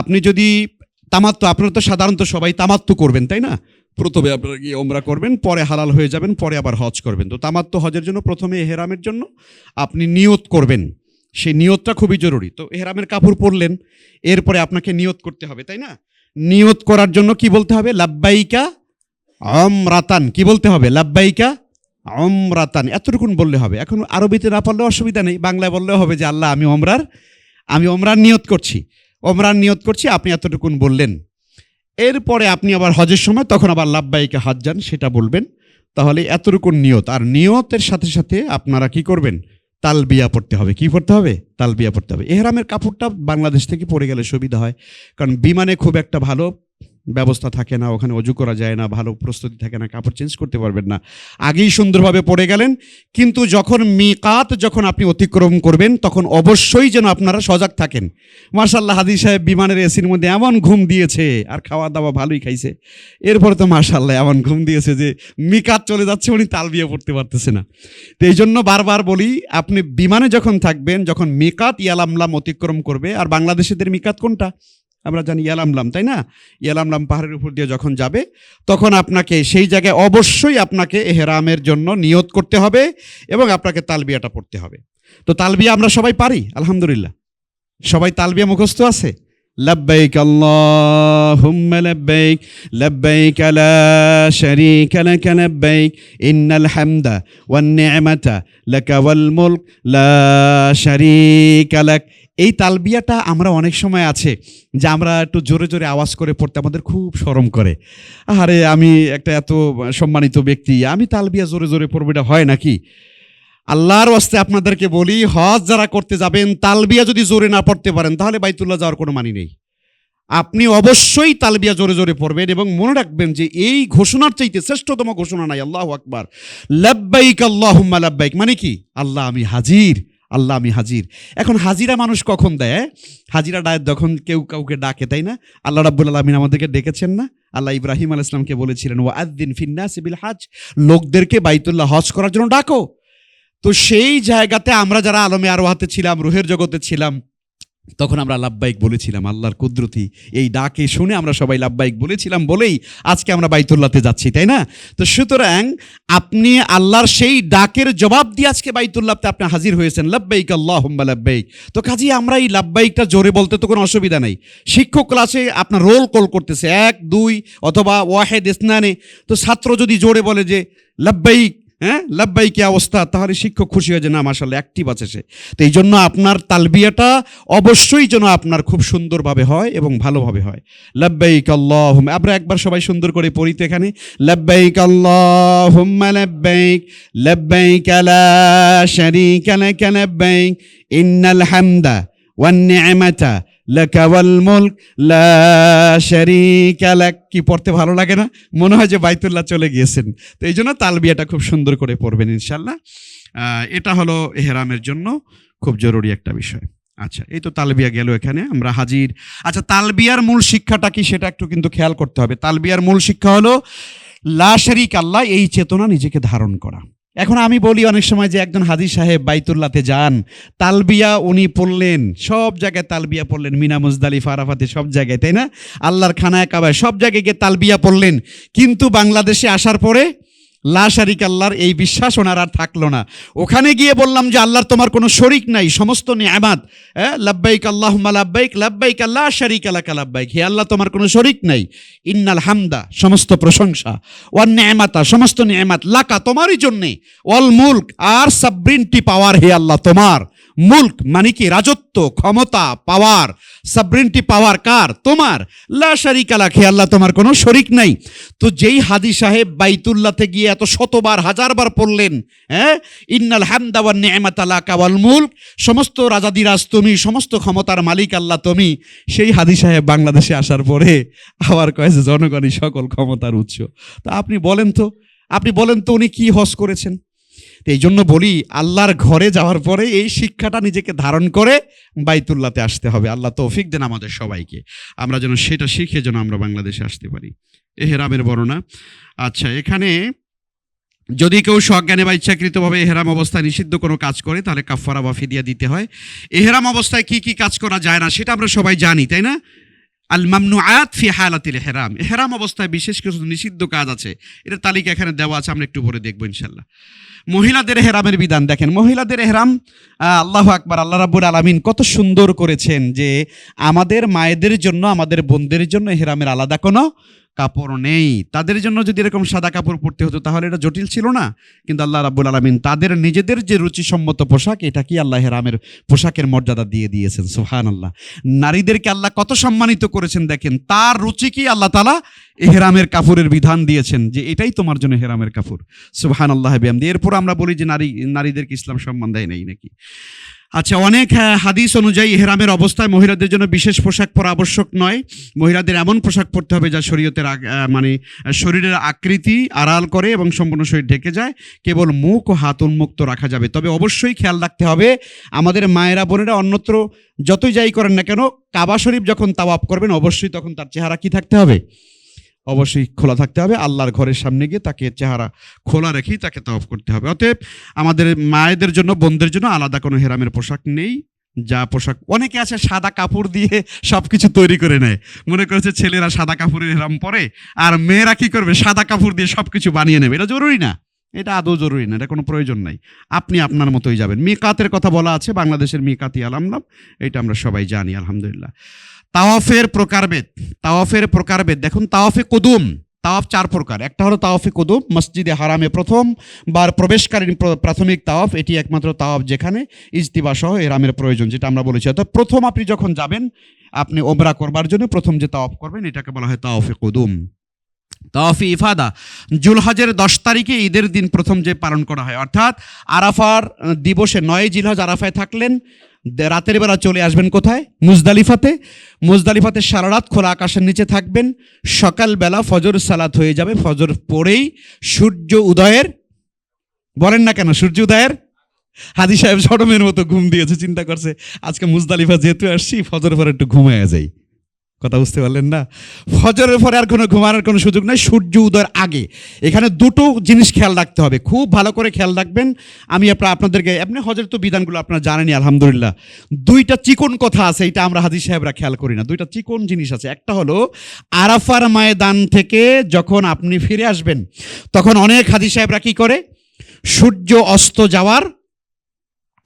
আপনি যদি তামাত্তু, আপনারা তো সাধারণত সবাই তামাত্তু করবেন, তাই না? প্রথমে আপনারা গিয়ে ওমরা করবেন, পরে হালাল হয়ে যাবেন, পরে আবার হজ করবেন। তো তামাত্তু হজের জন্য প্রথমে এহরামের জন্য আপনি নিয়ত করবেন। সেই নিয়তটা খুবই জরুরি। তো এহরামের কাপড় পরলেন, এরপরে আপনাকে নিয়ত করতে হবে, তাই না? নিয়ত করার জন্য কি বলতে হবে? লাব্বাইকা উমরাতান। কি বলতে হবে? লাব্বাইকা উমরাতান। এতটুকুন বললে হবে। এখন আরবিতে না পারলেও অসুবিধা নেই, বাংলায় বললেও হবে যে আল্লাহ আমি ওমরার নিয়ত করছি, ওমরার নিয়ত করছি, আপনি এতটুকুন বললেন। এরপরে আপনি আবার হজের সময় তখন আবার লাব্বাইকা হাজ্জান সেটা বলবেন। তাহলে এতটুকুন নিয়ত। আর নিয়তের সাথে সাথে আপনারা কি করবেন? তালবিয়া পড়তে হবে। কি পড়তে হবে? তালবিয়া পড়তে হবে। এহরামের কাপড়টা বাংলাদেশ থেকে পরে গেলে সুবিধা হয়, কারণ বিমানে খুব একটা ভালো ব্যবস্থা থাকে না, ওখানে অজু করা যায় না, ভালো প্রস্তুতি থাকে না, কাপড় চেঞ্জ করতে পারবেন না। আগেই সুন্দরভাবে পড়ে গেলেন, কিন্তু যখন মিকাত যখন আপনি অতিক্রম করবেন তখন অবশ্যই যেন আপনারা সজাগ থাকেন। মাশাআল্লাহ, হাদি সাহেব বিমানের এসির মধ্যে এমন ঘুম দিয়েছে, আর খাওয়া দাওয়া ভালোই খাইছে, এরপরে তো মাশাআল্লাহ এমন ঘুম দিয়েছে যে মিকাত চলে যাচ্ছে, উনি তালবিয়া পড়তে পারতেছে না। তো এই জন্য বারবার বলি, আপনি বিমানে যখন থাকবেন, যখন মিকাত ইয়ালামলাম অতিক্রম করবে, আর বাংলাদেশিদের মিকাত কোনটা আমরা জানি? ইয়ালামলাম, তাই না? ইয়ালামলাম পাহাড়ের উপর দিয়ে যখন যাবে, তখন আপনাকে সেই জায়গায় অবশ্যই আপনাকে এহরামের জন্য নিয়ত করতে হবে এবং আপনাকে তালবিয়াটা পড়তে হবে। তো তালবিয়া আমরা সবাই পারি আলহামদুলিল্লাহ, সবাই তালবিয়া মুখস্থ আছে। লাব্বাইক আল্লাহুম্মা লাব্বাইক, লাব্বাইক লা শারীকা লাক লাব্বাইক, ইন্নাল হামদা ওয়ান নি'মাতা লাকা ওয়াল মুলক লা শারীকা লাক। এই তালবিয়াটা আমরা অনেক সময় আছে যে আমরা একটু জোরে জোরে আওয়াজ করে পড়তে আমাদের খুব শরম করে। আরে আমি একটা এত সম্মানিত ব্যক্তি, আমি তালবিয়া জোরে জোরে পড়বো, এটা হয় নাকি? আল্লাহর ওয়াস্তে আপনাদেরকে বলি, হজ যারা করতে যাবেন, তালবিয়া যদি জোরে না পড়তে পারেন তাহলে বাইতুল্লাহ যাওয়ার কোনো মানে নেই। আপনি অবশ্যই তালবিয়া জোরে জোরে পড়বেন এবং মনে রাখবেন যে এই ঘোষণার চাইতে শ্রেষ্ঠতম ঘোষণা নাই। আল্লাহু আকবার, লাব্বাইক আল্লাহুম্মা লাব্বাইক, মানে কি? আল্লাহ আমি হাজির, আল্লাহ আমি হাজির। এখন হাজিরা মানুষ কখন দেয়? হাজিরা ডায় যখন কেউ কাউকে ডাকে, তাই না? আল্লাহ রাব্বুল আলামিন আমাদেরকে ডেকেছেন না? আল্লাহ ইব্রাহিম আলাইহিস সালামকে বলেছিলেন, ওয়াআযযিন ফিন্নাসি বিল হজ, লোকদেরকে বাইতুল্লাহ হজ করার জন্য ডাকো। তো সেই জায়গাতে আমরা যারা আলমে আরওয়াহাতে ছিলাম, রুহের জগতে ছিলাম, তখন আমরা লাব্বাইক বলেছিলাম। আল্লাহর কুদরতি এই ডাকে শুনে আমরা সবাই লাব্বাইক বলেছিলাম বলেই আজকে আমরা বাইতুল্লাহতে যাচ্ছি, তাই না? তো সুতরাং আপনি আল্লাহর সেই ডাকের জবাব দিয়ে আজকে বাইতুল্লাহতে আপনি হাজির হয়েছেন, লাব্বাইক আল্লাহুম্মা লাব্বাইক। তো কাজেই আমরা এই লাব্বাইকটা জোরে বলতে তো কোনো অসুবিধা নেই। শিক্ষক ক্লাসে আপনার রোল কল করতেছে 1 2 অথবা ওয়াহেদ ইসনানে, তো ছাত্র যদি জোরে বলে যে লাব্বাইক, হ্যাঁ লাব্বাইক কি অবস্থা, তাহলে শিক্ষক খুশি হয়ে যে না মাশাআল্লাহ অ্যাক্টিভ আছে সে। তো এই জন্য আপনার তালবিয়াটা অবশ্যই যেন আপনার খুব সুন্দরভাবে হয় এবং ভালোভাবে হয়। লাব্বাইক আল্লাহুম্মা, আমরা একবার সবাই সুন্দর করে পড়ি তো এখানে, লাব্বাইক আল্লাহুম্মা লাব্বাইক, লাব্বাইক লা শারীকা লাক লাব্বাইক, ইন্নাল হামদা ওয়ান নি'মাতা লাকা ওয়াল মুলক লা শারীকা লাক। কি পড়তে ভালো লাগে না? মনে হয় যে বাইতুল্লাহ চলে গিয়েছেন। তো এই জন্য তালবিয়াটা খুব সুন্দর করে পড়বেন ইনশাআল্লাহ। এটা হলো ইহরামের জন্য খুব জরুরি একটা বিষয়। আচ্ছা, এই তো তালবিয়া গেল, এখানে আমরা হাজির। আচ্ছা, তালবিয়ার মূল শিক্ষাটা কি সেটা একটু কিন্তু খেয়াল করতে হবে। তালবিয়ার মূল শিক্ষা হলো লা শারীকা আল্লাহ, এই চেতনা নিজেকে ধারণ করা। এখন আমি বলি অনেক সময় যে একজন হাজী সাহেব বাইতুল্লাহতে যান, তালবিয়া উনি পড়লেন, সব জায়গায় তালবিয়া পড়লেন, মিনা মুজদালিফা আরাফাতে সব জায়গায়, তাই না? আল্লাহর খানায় কাবায় সব জায়গায় গিয়ে তালবিয়া পড়লেন, কিন্তু বাংলাদেশে আসার পরে লা শারীকা আল্লাহর এই বিশ্বাস ওনার আর থাকলো না। ওখানে গিয়ে বললাম যে আল্লাহর তোমার কোনো শরীক নাই, সমস্ত নিয়ামত, লাব্বাইক আল্লাহুম্মা লাব্বাইক, লাব্বাইক লা শারীকা লাক লাব্বাইক, হে আল্লাহ তোমার কোনো শরীক নাই, ইন্নাল হামদা সমস্ত প্রশংসা, ওয়ান নি'মাতা সমস্ত নিয়ামত, লাকা তোমারই জন্যে, ওয়াল মুলক আর সাবরিনটি পাওয়ার, হে আল্লাহ তোমার। মুলক মানে কি? রাজত্ব, ক্ষমতা, পাওয়ার। সাবরিনটি পাওয়ার কার? তোমার। লা শারীকা লাক, হে আল্লাহ তোমার কোনো শরীক নাই। তো যেই হাজী সাহেব বাইতুল্লাহতে গিয়ে এত শতবার হাজারবার পড়লেন, ইন্নাল হামদা ওয়ান নি'মাতা লাকা ওয়াল মুলক, সমস্ত রাজাদিরাজ তুমি, সমস্ত ক্ষমতার মালিক আল্লাহ তুমি, সেই হাজী সাহেব বাংলাদেশে আসার পরে আবার কয় যে জনগণই সকল ক্ষমতার উৎস। তা আপনি বলেন তো উনি কি হজ করেছেন? এই জন্য বলি, আল্লাহর ঘরে যাওয়ার পরে এই শিক্ষাটা নিজেকে ধারণ করে বাইতুল্লাহতে আসতে হবে। আল্লাহ তৌফিক দেন আমাদের সবাইকে, আমরা যেন সেটা শিখে যেন আমরা বাংলাদেশে আসতে পারি। এহরামের বর্ণনা। আচ্ছা, এখানে যদি কেউ সজ্ঞানে বা ইচ্ছাকৃতভাবে এহরাম অবস্থায় নিষিদ্ধ কোনো কাজ করে তাহলে কাফারা বা ফিদিয়া দিতে হয়। এহরাম অবস্থায় কি কি কাজ করা যায় না সেটা আমরা সবাই জানি, তাই না? আল মামনুআত ফি হালাতিল ইহরাম, ইহরাম অবস্থায় বিশেষ কিছু নিষিদ্ধ কাজ আছে, এটা তালিকা এখানে দেওয়া আছে, আমরা একটু পরে দেখবো ইনশাল্লাহ। মহিলাদের এহরামের বিধান দেখেন, মহিলাদের এহরাম আল্লাহু আকবার, আল্লাহ রাব্বুল আলামিন কত সুন্দর করেছেন যে আমাদের মায়েদের জন্য, আমাদের বোনদের জন্য এহরামের আলাদা কোনো কাপড় নেই। তাদের জন্য যদি এরকম সাদা কাপড় পরতে হতো তাহলে এটা জটিল ছিল না, কিন্তু আল্লাহ রাব্বুল আলামিন তাদের নিজেদের যে রুচিসম্মত পোশাক, এটা কি আল্লাহ এহরামের পোশাকের মর্যাদা দিয়ে দিয়েছেন। সুবহানাল্লাহ। নারীদেরকে আল্লাহ কত সম্মানিত করেছেন দেখেন, তার রুচি কি আল্লাহ তাআলা এহরামের কাপড়ের বিধান দিয়েছেন যে এটাই তোমার জন্য এহরামের কাপড়। সুবহানাল্লাহ বিহামদি। এরপর আমরা বলি যে নারীদেরকে ইসলাম সম্মান দেয় নাই নাকি? আচ্ছা, অনেক হাদিস অনুযায়ী ইহরামের অবস্থায় মহিলাদের জন্য বিশেষ পোশাক পরা আবশ্যক নয়। মহিলাদের এমন পোশাক পরতে হবে যা শরীয়তের মানে শরীরের আকৃতি আড়াল করে এবং সম্পূর্ণ শরীর ঢেকে যায়। কেবল মুখ ও হাত উন্মুক্ত রাখা যাবে। তবে অবশ্যই খেয়াল রাখতে হবে, আমাদের মায়েরা বোনেরা অন্যত্র যতই যাই করেন না কেন, কাবা শরীফ যখন তাওয়াফ করবেন অবশ্যই তখন তার চেহারা কি থাকতে হবে? অবশ্যই খোলা থাকতে হবে। আল্লাহর ঘরের সামনে গিয়ে তাকে চেহারা খোলা রেখেই তাকে তাওয়াফ করতে হবে। অতএব আমাদের মায়েদের জন্য, বোনদের জন্য আলাদা কোনো হেরামের পোশাক নেই। যা পোশাক, অনেকে আছে সাদা কাপড় দিয়ে সবকিছু তৈরি করে নেয়, মনে করেছে ছেলেরা সাদা কাপড়ের হেরাম পরে আর মেয়েরা কি করবে, সাদা কাপড় দিয়ে সবকিছু বানিয়ে নেবে। এটা জরুরি না, এটা আদৌ জরুরি না, এটা কোনো প্রয়োজন নাই। আপনি আপনার মতোই যাবেন। মিকাতের কথা বলা আছে, বাংলাদেশের মিকাতি আলামলাম, এটা আমরা সবাই জানি আলহামদুলিল্লাহ। তাওয়াফের প্রকারভেদ, তাওয়াফের প্রকারভেদ দেখুন। তাওয়াফে কুদুম, তাওয়াফ 4 প্রকার। একটা হলো তাওয়াফে কুদুম, মসজিদে হারামে প্রথমবার প্রবেশকারী প্রাথমিক তাওয়াফ। এটি একমাত্র তাওয়াফ যেখানে ইজতিবা সহ এহরামের প্রয়োজন, যেটা আমরা বলেছি। অর্থাৎ প্রথম আপনি যখন যাবেন, আপনি ওমরা করবার জন্য প্রথম যে তাওয়াফ করবেন এটাকে বলা হয় তাওয়াফে কুদুম। তাওয়াফে ইফাদা জুলহজের 10 তারিখে ঈদের দিন প্রথম যে পালন করা হয়, অর্থাৎ আরাফার দিবসে 9 জিলহজ আরাফায় থাকলেন, রাতের বেলা চলে আসবেন কোথায়? মুজদালিফাতে। মুজদালিফাতে সারা রাত খোলা আকাশের নিচে থাকবেন। সকালবেলা ফজর সালাত হয়ে যাবে, ফজর পরেই সূর্য উদয়ের, বলেন না কেন সূর্য উদয়ের, হাদি সাহেব সরমের মতো ঘুম দিয়েছে, চিন্তা করছে আজকে মুজদালিফা যেহেতু আসছি ফজর পরে একটু ঘুমায়া যাই। কথা বুঝতে পারলেন না? ফজরের পরে আর কোনো ঘুমানোর কোনো সুযোগ নাই, সূর্য উদয়ের আগে। এখানে দুটো জিনিস খেয়াল রাখতে হবে, খুব ভালো করে খেয়াল রাখবেন। আমি আপনাদেরকে, আপনি হজের তো বিধানগুলো আপনারা জানেনই আলহামদুলিল্লাহ। 2টা চিকন কথা আছে, এটা আমরা হাদিস সাহেবরা খেয়াল করি না। 2টা চিকন জিনিস আছে। একটা হলো আরাফার ময়দান থেকে যখন আপনি ফিরে আসবেন, তখন অনেক হাদিস সাহেবরা কি করে, সূর্য অস্ত যাওয়ার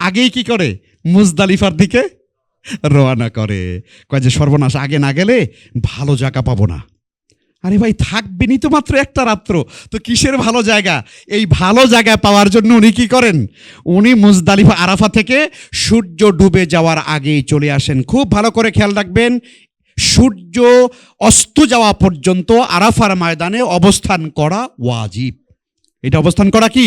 আগেই কি করে, মুজদালিফার দিকে রওনা করে। কয় যে সর্বনাশ, আগে না গেলে ভালো জায়গা পাবো না। আরে ভাই, থাকবেনই তো মাত্র একটা রাত্র, তো কিসের ভালো জায়গা? এই ভালো জায়গা পাওয়ার জন্য উনি কি করেন, উনি মুজদালিফা আরাফা থেকে সূর্য ডুবে যাওয়ার আগেই চলে আসেন। খুব ভালো করে খেয়াল রাখবেন, সূর্য অস্ত যাওয়া পর্যন্ত আরাফার ময়দানে অবস্থান করা ওয়াজিব। এটা অবস্থান করা কি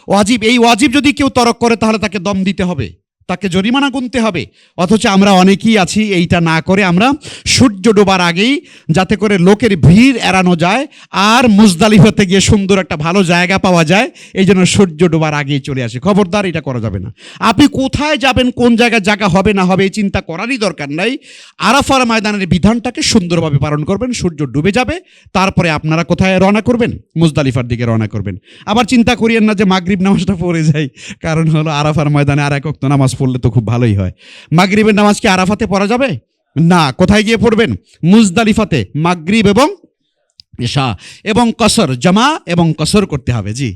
ওয়াজিব। এই ওয়াজিব যদি কেউ তরক করে তাহলে তাকে দম দিতে হবে, তাকে জরিমানা গুনতে হবে। অথচ আমরা অনেকেই আছি এইটা না করে আমরা সূর্য ডোবার আগেই, যাতে করে লোকের ভিড় এড়ানো যায় আর মুজদালিফাতে গিয়ে সুন্দর একটা ভালো জায়গা পাওয়া যায়, এই জন্য সূর্য ডোবার আগেই চলে আসে। খবরদার, এটা করা যাবে না। আপনি কোথায় যাবেন, কোন জায়গায় জায়গা হবে না হবে এই চিন্তা করারই দরকার নাই। আরাফার ময়দানের বিধানটাকে সুন্দরভাবে পালন করবেন। সূর্য ডুবে যাবে, তারপরে আপনারা কোথায় রওনা করবেন? মুজদালিফার দিকে রওনা করবেন। আবার চিন্তা করিয়েন না যে মাগরিব নামাজটা পড়ে যাই, কারণ হলো আরাফার ময়দানে আর এক ওয়াক্ত নামাজ পড়লে তো খুব ভালোই হয়। মাগরিবের নামাজ কি আরাফাতে পড়া যাবে না? কোথায় গিয়ে পড়বেন? মুজদালিফাতে মাগরিব এবং ইশা এবং কসর, জামা এবং কসর করতে হবে। জি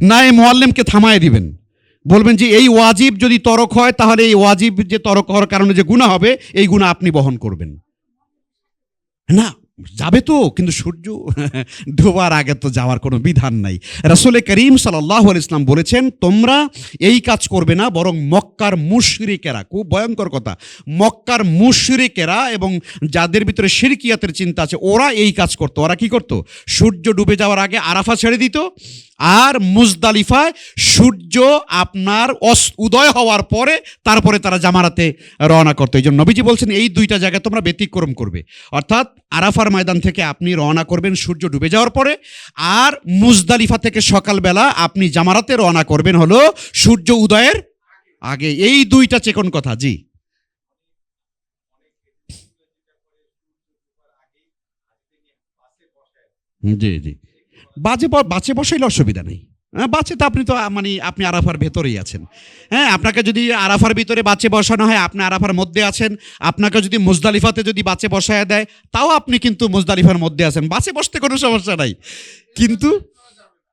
না, এই মুআল্লিমকে থামায় দিবেন, বলবেন যে এই ওয়াজিব যদি তরক হয় তাহলে এই ওয়াজিব যে তরক হওয়ার কারণে যে গুনাহ হবে, এই গুনাহ আপনি বহন করবেন না। যাবে তো, কিন্তু সূর্য ডোবার আগে তো যাওয়ার কোনো বিধান নাই। রাসূল করিম সাল্লাল্লাহু আলাইহি ওয়াসাল্লাম বলেছেন, তোমরা এই কাজ করবে না, বরং মক্কার মুশরিকেরা, খুব ভয়ঙ্কর কথা, মক্কার মুশরিকেরা এবং যাদের ভিতরে শিরকিয়াতের চিন্তা আছে, ওরা এই কাজ করতো। ওরা কি করতো? সূর্য ডুবে যাওয়ার আগে আরাফা ছেড়ে দিত, আর মুজদালিফায় সূর্য আপনার উদয় হওয়ার পরে তারপরে তারা জামারাতে রওনা করতো। এই জন্য নবীজি বলছেন এই 2টা জায়গায় তোমরা ব্যতিক্রম করবে। অর্থাৎ আরাফার ময়দান থেকে আপনি রওনা করবেন সূর্য ডুবে যাওয়ার পরে, আর মুজদালিফা থেকে সকালবেলা আপনি জামারাতে রওনা করবেন হলো সূর্য উদয়ের আগে। এই 2টা চেকন কথা। জি জি জি। বাঁচে বসাইলে অসুবিধা নেই। বাঁচে তো আপনি তো মানে আপনি আরাফার ভেতরেই আছেন। হ্যাঁ, আপনাকে যদি আরাফার ভিতরে বাঁচে বসানো হয়, আপনি আরাফার মধ্যে আছেন। আপনাকে যদি মুজদালিফাতে যদি বাঁচে বসায় দেয়, তাও আপনি কিন্তু মুজদালিফার মধ্যে আছেন। বাঁচে বসতে কোনো সমস্যা নাই। কিন্তু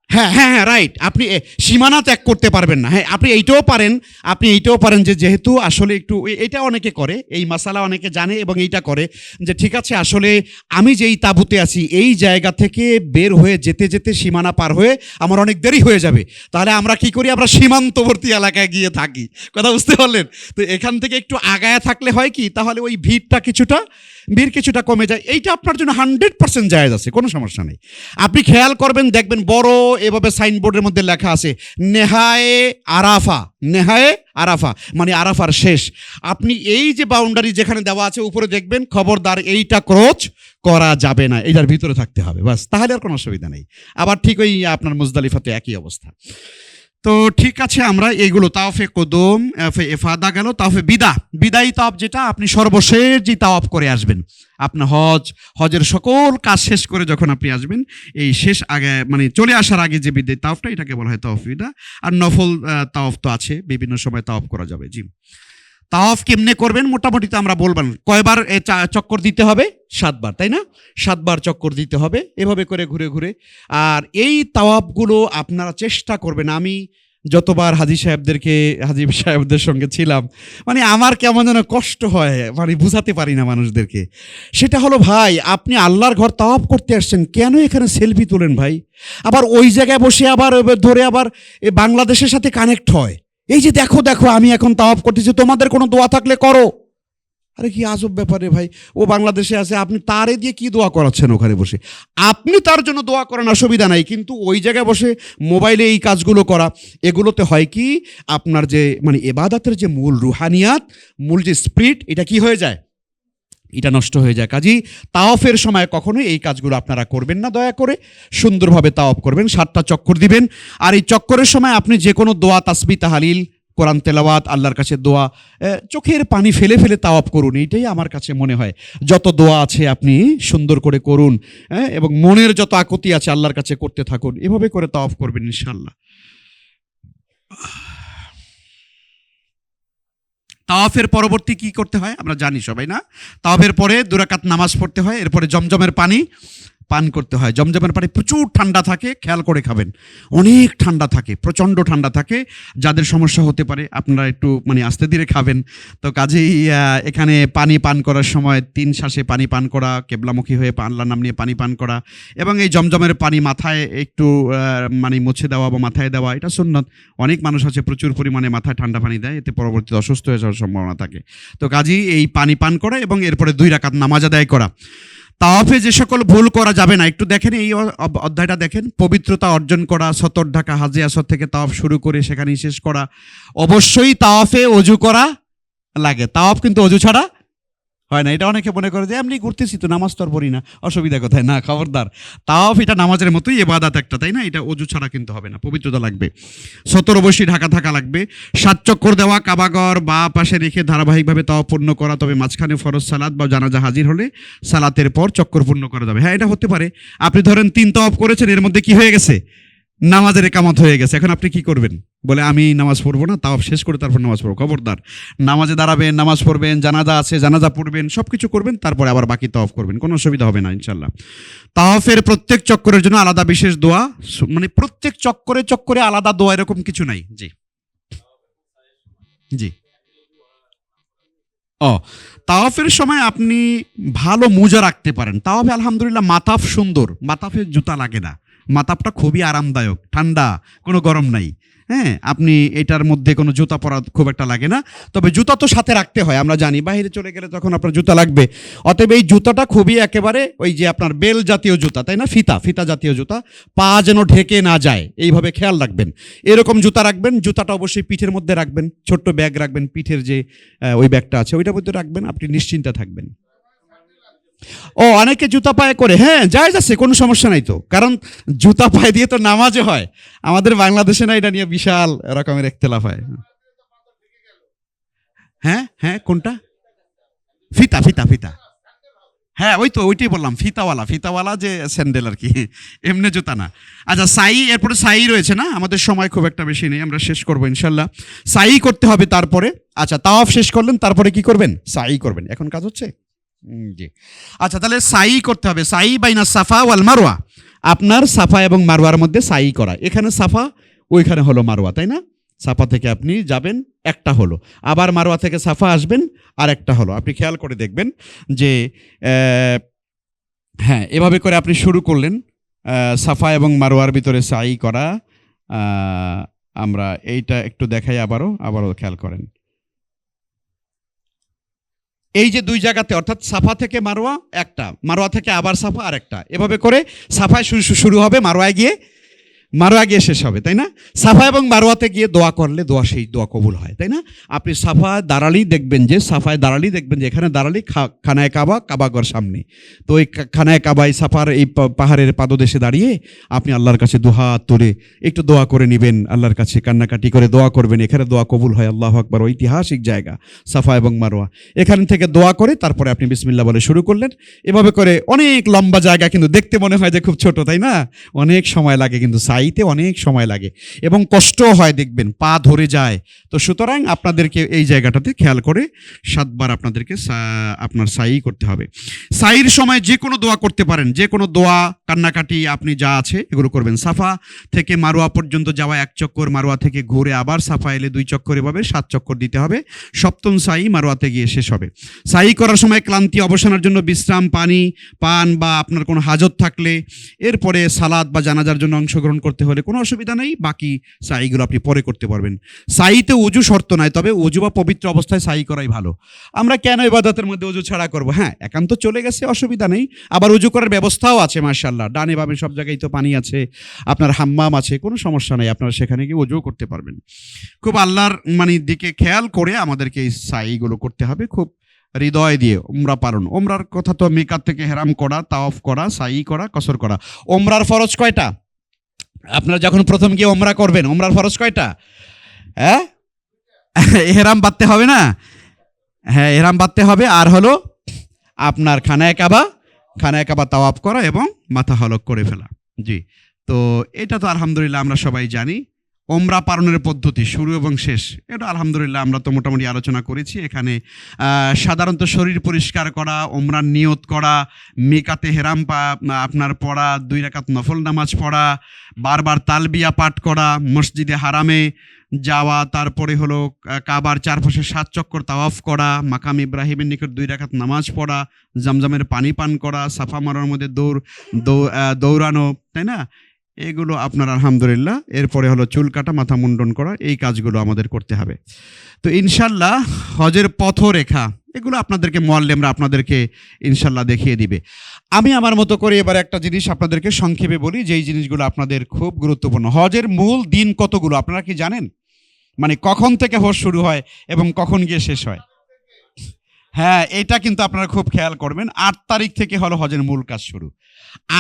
হ্যাঁ, হ্যাঁ, হ্যাঁ, রাইট। আপনি সীমানা ত্যাগ করতে পারবেন না। হ্যাঁ, আপনি এইটাও পারেন যে যেহেতু আসলে একটু এইটা অনেকে করে, এই মাসালা অনেকে জানে এবং এইটা করে যে ঠিক আছে আসলে আমি যেই তাঁবুতে আছি এই জায়গা থেকে বের হয়ে যেতে, যেতে সীমানা পার হয়ে আমার অনেক দেরি হয়ে যাবে। তাহলে আমরা কি করি? আমরা সীমান্তবর্তী এলাকায় গিয়ে থাকি। কথা বুঝতে পারলেন? তো এখান থেকে একটু আগায়া থাকলে হয় কি? তাহলে ওই ভিড় কিছুটা কমে যায়। এইটা আপনার জন্য 100% জায়েজ আছে, কোনো সমস্যা নেই। আপনি খেয়াল করবেন, দেখবেন বড় এভাবে সাইনবোর্ডের মধ্যে লেখা আছে নেহায়ে আরাফা, নেহায়ে আরাফা মানে আরাফার শেষ। আপনি এই যে বাউন্ডারি যেখানে দেওয়া আছে উপরে দেখবেন খবরদার এইটা ক্রস করা যাবে না, এইটার ভিতরে থাকতে হবে, বাস। তাহলে আর কোনো অসুবিধা নেই। আবার ঠিক ওই আপনার মুজদালিফাতে একই অবস্থা। তো ঠিক আছে, আমরা এইগুলো তাওফে কদম, এফাদা গেল, তাওফে বিদায়ী তাওয়াফ যেটা আপনি সর্বশেষ যে তাওয়াফ করে আসবেন, আপনার হজের সকল কাজ শেষ করে যখন আপনি আসবেন, এই শেষ আগে মানে চলে আসার আগে যে বিদায়ী তাওয়াফটা, এটাকে বলা হয় তাওয়াফ বিদা। আর নফল তাওয়াফ তো আছে, বিভিন্ন সময় তাওয়াফ করা যাবে। জি, তাওয়াফ কেমনে করবেন মোটামুটি তো আমরা বলবেন। কয়বার চক্কর দিতে হবে? 7 বার, তাই না? 7 বার চক্কর দিতে হবে এভাবে করে ঘুরে ঘুরে। আর এই তাওয়াফগুলো আপনারা চেষ্টা করবেন, আমি যতবার হাজী সাহেবদের সঙ্গে ছিলাম, মানে আমার কেমন যেন কষ্ট হয়, মানে বুঝাতে পারি না মানুষদেরকে। সেটা হলো ভাই, আপনি আল্লাহর ঘর তাওয়াফ করতে আসছেন, কেন এখানে সেলফি তোলেন ভাই? আবার ওই জায়গায় বসে আবার ধরে আবার বাংলাদেশের সাথে কানেক্ট হয়। এই যে দেখো দেখো আমি এখন তাওয়াফ করতেছি, তোমাদের কোনো দোয়া থাকলে করো। আরে কি আজব ব্যাপারে ভাই, ও বাংলাদেশে আছে, আপনি তারে দিয়ে কি দোয়া করাচ্ছেন ওখানে বসে? আপনি তার জন্য দোয়া করেন, অসুবিধা নাই, কিন্তু ওই জায়গায় বসে মোবাইলে এই কাজগুলো করা, এগুলোতে হয় কি আপনার যে মানে এবাদতের যে মূল রুহানিয়াত, মূল যে স্পিরিট, এটা কি হয়ে যায়? এটা নষ্ট হয়ে যায়। কাজী তাওয়াফের সময় কখনোই এই কাজগুলো আপনারা করবেন না, দয়া করে সুন্দরভাবে তাওয়াফ করবেন, 7টা চক্কর দিবেন। আর এই চক্করের সময় আপনি যে কোনো দোয়া, তাসবিহ, তাহলিল, কোরআন তেলাওয়াত, আল্লাহর কাছে দোয়া, চোখের পানি ফেলে ফেলে তাওয়াফ করুন। এইটাই আমার কাছে মনে হয় যত দোয়া আছে আপনি সুন্দর করে করুন, এবং মনের যত আকুতি আছে আল্লাহর কাছে করতে থাকুন, এভাবে করে তাওয়াফ করবেন ইনশাআল্লাহ। তাওয়াফের পরবর্তী কি করতে হয় আমরা জানি সবাই, না? তাওয়াফের পরে 2 রাকাত নামাজ পড়তে হয়, এরপরে জমজমের পানি পান করতে হয়। জমজমের পানি প্রচুর ঠান্ডা থাকে, খেয়াল করে খাবেন, অনেক ঠান্ডা থাকে, প্রচণ্ড ঠান্ডা থাকে। যাদের সমস্যা হতে পারে আপনারা একটু মানে আস্তে ধীরে খাবেন। তো কাজেই এখানে পানি পান করার সময় 3 শ্বাসে পানি পান করা, কেবলামুখী হয়ে আল্লাহর নাম নিয়ে পানি পান করা, এবং এই জমজমের পানি মাথায় একটু মানে মুছে দেওয়া বা মাথায় দেওয়া, এটা সুন্নত। অনেক মানুষ আছে প্রচুর পরিমাণে মাথায় ঠান্ডা পানি দেয়, এতে পরবর্তীতে অসুস্থ হয়ে যাওয়ার সম্ভাবনা থাকে। তো কাজেই এই পানি পান করা এবং এরপরে 2 রাকাত নামাজ আদায় করা। তাওয়াফে যে সকল ভুল করা যাবে না, একটু দেখেন এই অধ্যায়টা দেখেন। পবিত্রতা অর্জন করা, সতর ঢাকা, হাজে আসর থেকে তাওয়াফ শুরু করে সেখানেই শেষ করা। অবশ্যই তাওয়াফে অজু করা লাগে, তাওয়াফ কিন্তু অজু ছাড়া হয় না। এটা অনেকে মনে করে যে এমনি ঘুরতেছি তো, নামাজ তো আর পড়ি না, অসুবিধা কোথায়? না, খবরদার, তাওয়াফ এটা নামাজের মতোই ইবাদত একটা, তাই না? এটা অজু ছাড়া কিন্তু হবে না, পবিত্রতা লাগবে। সতর অবশ্যই ঢাকা থাকা লাগবে। 7 চক্কর দেওয়া, কাবাঘর বা পাশে রেখে ধারাবাহিকভাবে তাওয়াফ পূর্ণ করা, তবে মাঝখানে ফরজ সালাত বা জানাজা হাজির হলে সালাতের পর চক্কর পূর্ণ করা যাবে। হ্যাঁ, এটা হতে পারে আপনি ধরেন 3 তাওয়াফ করেছেন, এর মধ্যে কি হয়ে গেছে? নামাজের একামত হয়ে গেছে। এখন আপনি কি করবেন? বলে আমি নামাজ পড়বো না, তাওয়াফ শেষ করে তারপর নামাজ পড়বো। খবরদার, নামাজে দাঁড়াবেন, নামাজ পড়বেন, জানাজা আছে জানাজা পড়বেন, সব কিছু করবেন, তারপরে আবার বাকি তাওয়াফ করবেন, কোনো অসুবিধা হবে না ইনশাল্লাহ। তাওয়াফের প্রত্যেক চক্করের জন্য আলাদা বিশেষ দোয়া, মানে প্রত্যেক চক্করে চক্করে আলাদা দোয়া এরকম কিছু নাই। জি জি। ও, তাওয়াফের সময় আপনি ভালো মোজা রাখতে পারেন। তাওয়াফে আলহামদুলিল্লাহ মাতাফ সুন্দর, মাতাফে জুতা লাগে না, মাতাফটা খুবই আরামদায়ক, ঠান্ডা, কোনো গরম নাই। হ্যাঁ, আপনি এটার মধ্যে কোনো জুতা পরা খুব একটা লাগে না, তবে জুতা তো সাথে রাখতে হয়, আমরা জানি বাইরে চলে গেলে তখন আপনার জুতা লাগবে। অতএব এই জুতাটা খুবই একেবারে ওই যে আপনার বেল জাতীয় জুতা, তাই না? ফিতা জাতীয় জুতা, পা যেন ঢেকে না যায়, এইভাবে খেয়াল রাখবেন। এরকম জুতা রাখবেন। জুতাটা অবশ্যই পিঠের মধ্যে রাখবেন, ছোট্ট ব্যাগ রাখবেন, পিঠের যে ওই ব্যাগটা আছে ওইটার মধ্যে রাখবেন, আপনি নিশ্চিন্তে থাকবেন। ও, অনেকে জুতা পায়ে করে, হ্যাঁ জায়েজ আছে, কোনো সমস্যা নাই তো, কারণ জুতা পায়ে দিয়ে তো নামাজে হয়। আমাদের বাংলাদেশে না এটা নিয়ে বিশাল রকমের ইখতিলাফ হয়। হ্যাঁ হ্যাঁ, কোনটা? ফিতা ফিতা ফিতা হ্যাঁ ওই তো ওইটাই বললাম, ফিতাওয়ালা যে স্যান্ডেল আর কি, এমনি জুতা না। আচ্ছা সাই, এরপরে সাই রয়েছে না, আমাদের সময় খুব একটা বেশি নেই, আমরা শেষ করবো ইনশাল্লাহ। সাই করতে হবে তারপরে। আচ্ছা তাওয়াফ শেষ করলেন, তারপরে কি করবেন? সাই করবেন। এখন কাজ হচ্ছে জি। আচ্ছা তাহলে সাই করতে হবে, সাই বাইনা সাফা ওয়াল মারওয়া, আপনার সাফা এবং মারওয়ার মধ্যে সাই করা। এখানে সাফা, ওইখানে হলো মারওয়া, তাই না? সাফা থেকে আপনি যাবেন, একটা হলো, আবার মারওয়া থেকে সাফা আসবেন, আর একটা হলো। আপনি খেয়াল করে দেখবেন যে হ্যাঁ এভাবে করে আপনি শুরু করলেন সাফা এবং মারওয়ার ভিতরে সাই করা। আমরা এইটা একটু দেখাই, আবারও খেয়াল করেন, এই যে দুই জায়গাতে, অর্থাৎ সাফা থেকে মারওয়া একটা, মারওয়া থেকে আবার সাফা আর একটা, এভাবে করে সাফায় শুরু হবে, মারওয়ায় গিয়ে শেষ হবে, তাই না? সাফা এবং মারওয়াতে গিয়ে দোয়া করলে সেই দোয়া কবুল হয়, তাই না? আপনি সাফায় দাঁড়ালেই দেখবেন যে এখানে দাঁড়ালেই খানায় কাবাগর সামনে, তো ওই খানায় কাবায় সাফার এই পাহাড়ের পাদদেশে দাঁড়িয়ে আপনি আল্লাহর কাছে দুহাত তুলে একটু দোয়া করে নেবেন, আল্লাহর কাছে কান্নাকাটি করে দোয়া করবেন, এখানে দোয়া কবুল হয়। আল্লাহু আকবার, ঐতিহাসিক জায়গা সাফা এবং মারওয়া। এখান থেকে দোয়া করে তারপরে আপনি বিসমিল্লাহ বলে শুরু করলেন। এভাবে করে অনেক লম্বা জায়গা, কিন্তু দেখতে মনে হয় যে খুব ছোট, তাই না? অনেক সময় লাগে, কিন্তু সাইতে অনেক সময় লাগে এবং কষ্টও হয়, দেখবেন পা ধরে যায়। তো সুতরাং আপনাদেরকে এই জায়গাটাতে খেয়াল করে 7 বার আপনাদেরকে আপনার সাই করতে হবে। সাইর সময় যে কোনো দোয়া করতে পারেন, যে কোনো দোয়া, কান্নাকাটি আপনি যা আছে এগুলো করবেন। সাফা থেকে মারওয়া পর্যন্ত যাওয়া 1 চক্কর, মারওয়া থেকে ঘুরে আবার সাফা এলে 2 চক্কর, এভাবে 7 চক্কর দিতে হবে। 7ম সাই মারওয়াতে গিয়ে শেষ হবে। সাই করার সময় ক্লান্তি অবসানের জন্য বিশ্রাম, পান বা আপনার কোনো হাজত থাকলে, এরপরে সালাত বা জানাজার জন্য অংশগ্রহণ করতে হলে কোনো অসুবিধা নেই, বাকি সাইগুলো আপনি পরে করতে পারবেন। সাইতে ওযু শর্ত নাই, তবে ওযু বা পবিত্র অবস্থায় সাই করাই ভালো। আমরা কেন ইবাদতের মধ্যে ওযু ছাড়া করব? হ্যাঁ একান্ত চলে গেছে, অসুবিধা নেই। আবার ওযু করার ব্যবস্থাও আছে মাশাআল্লাহ, ডানে বামে সব জায়গায় তো পানি আছে, আপনার হাম্মাম আছে, কোনো সমস্যা নেই, আপনারা সেখানে গিয়ে ওযু করতে পারবেন। খুব আল্লাহর দিকে খেয়াল করে আমাদেরকে এই সাইগুলো করতে হবে, খুব হৃদয় দিয়ে। উমরা পালন, ওমরার কথা তো মিকাত থেকে হেরাম করা, তাওয়াফ করা, সাই করা, কসর করা। ওমরার ফরজ কয়টা? আপনারা যখন প্রথম গিয়ে ওমরা করবেন, ওমরার ফরজ কয়টা? হ্যাঁ এহরাম বাঁধতে হবে না? হ্যাঁ এহরাম বাঁধতে হবে। আর হলো আপনার খানায় কাবা তাওয়াফ করা এবং মাথা হলক করে ফেলা। জি, তো এটা তো আলহামদুলিল্লাহ আমরা সবাই জানি। ওমরা পালনের পদ্ধতি শুরু এবং শেষ, এটা আলহামদুলিল্লাহ আমরা তো মোটামুটি আলোচনা করেছি। এখানে সাধারণত শরীর পরিষ্কার করা, ওমরার নিয়ত করা, মিকাতে হেরাম আপনার পড়া, 2 রাকাত নফল নামাজ পড়া, বারবার তালবিয়া পাঠ করা, মসজিদে হারামে যাওয়া, তারপরে হলো কাবার চারপাশে 7 চক্কর তাওয়াফ করা, মাকাম ইব্রাহিমের নিকট 2 রাকাত নামাজ পড়া, জামজামের পানি পান করা, সাফা মারার মধ্যে দৌড়ানো, তাই না? এগুলো আপনার আলহামদুলিল্লাহ। এরপরে হলো চুল কাটা, মাথা মুন্ডন করা, এই কাজগুলো আমাদের করতে হবে। তো ইনশাল্লাহ হজের পথরেখা এগুলো আপনাদেরকে মুআল্লিমরা আপনাদেরকে ইনশাল্লাহ দেখিয়ে দিবে। আমি আমার মতো করে এবার একটা জিনিস আপনাদেরকে সংক্ষেপে বলি, যেই জিনিসগুলো আপনাদের খুব গুরুত্বপূর্ণ। হজের মূল দিন কতগুলো আপনারা কি জানেন? কখন থেকে হজ শুরু হয় এবং কখন গিয়ে শেষ হয়? হ্যাঁ এটা কিন্তু আপনারা খুব খেয়াল করবেন। 8 তারিখ থেকে হলো হজের মূল কাজ শুরু।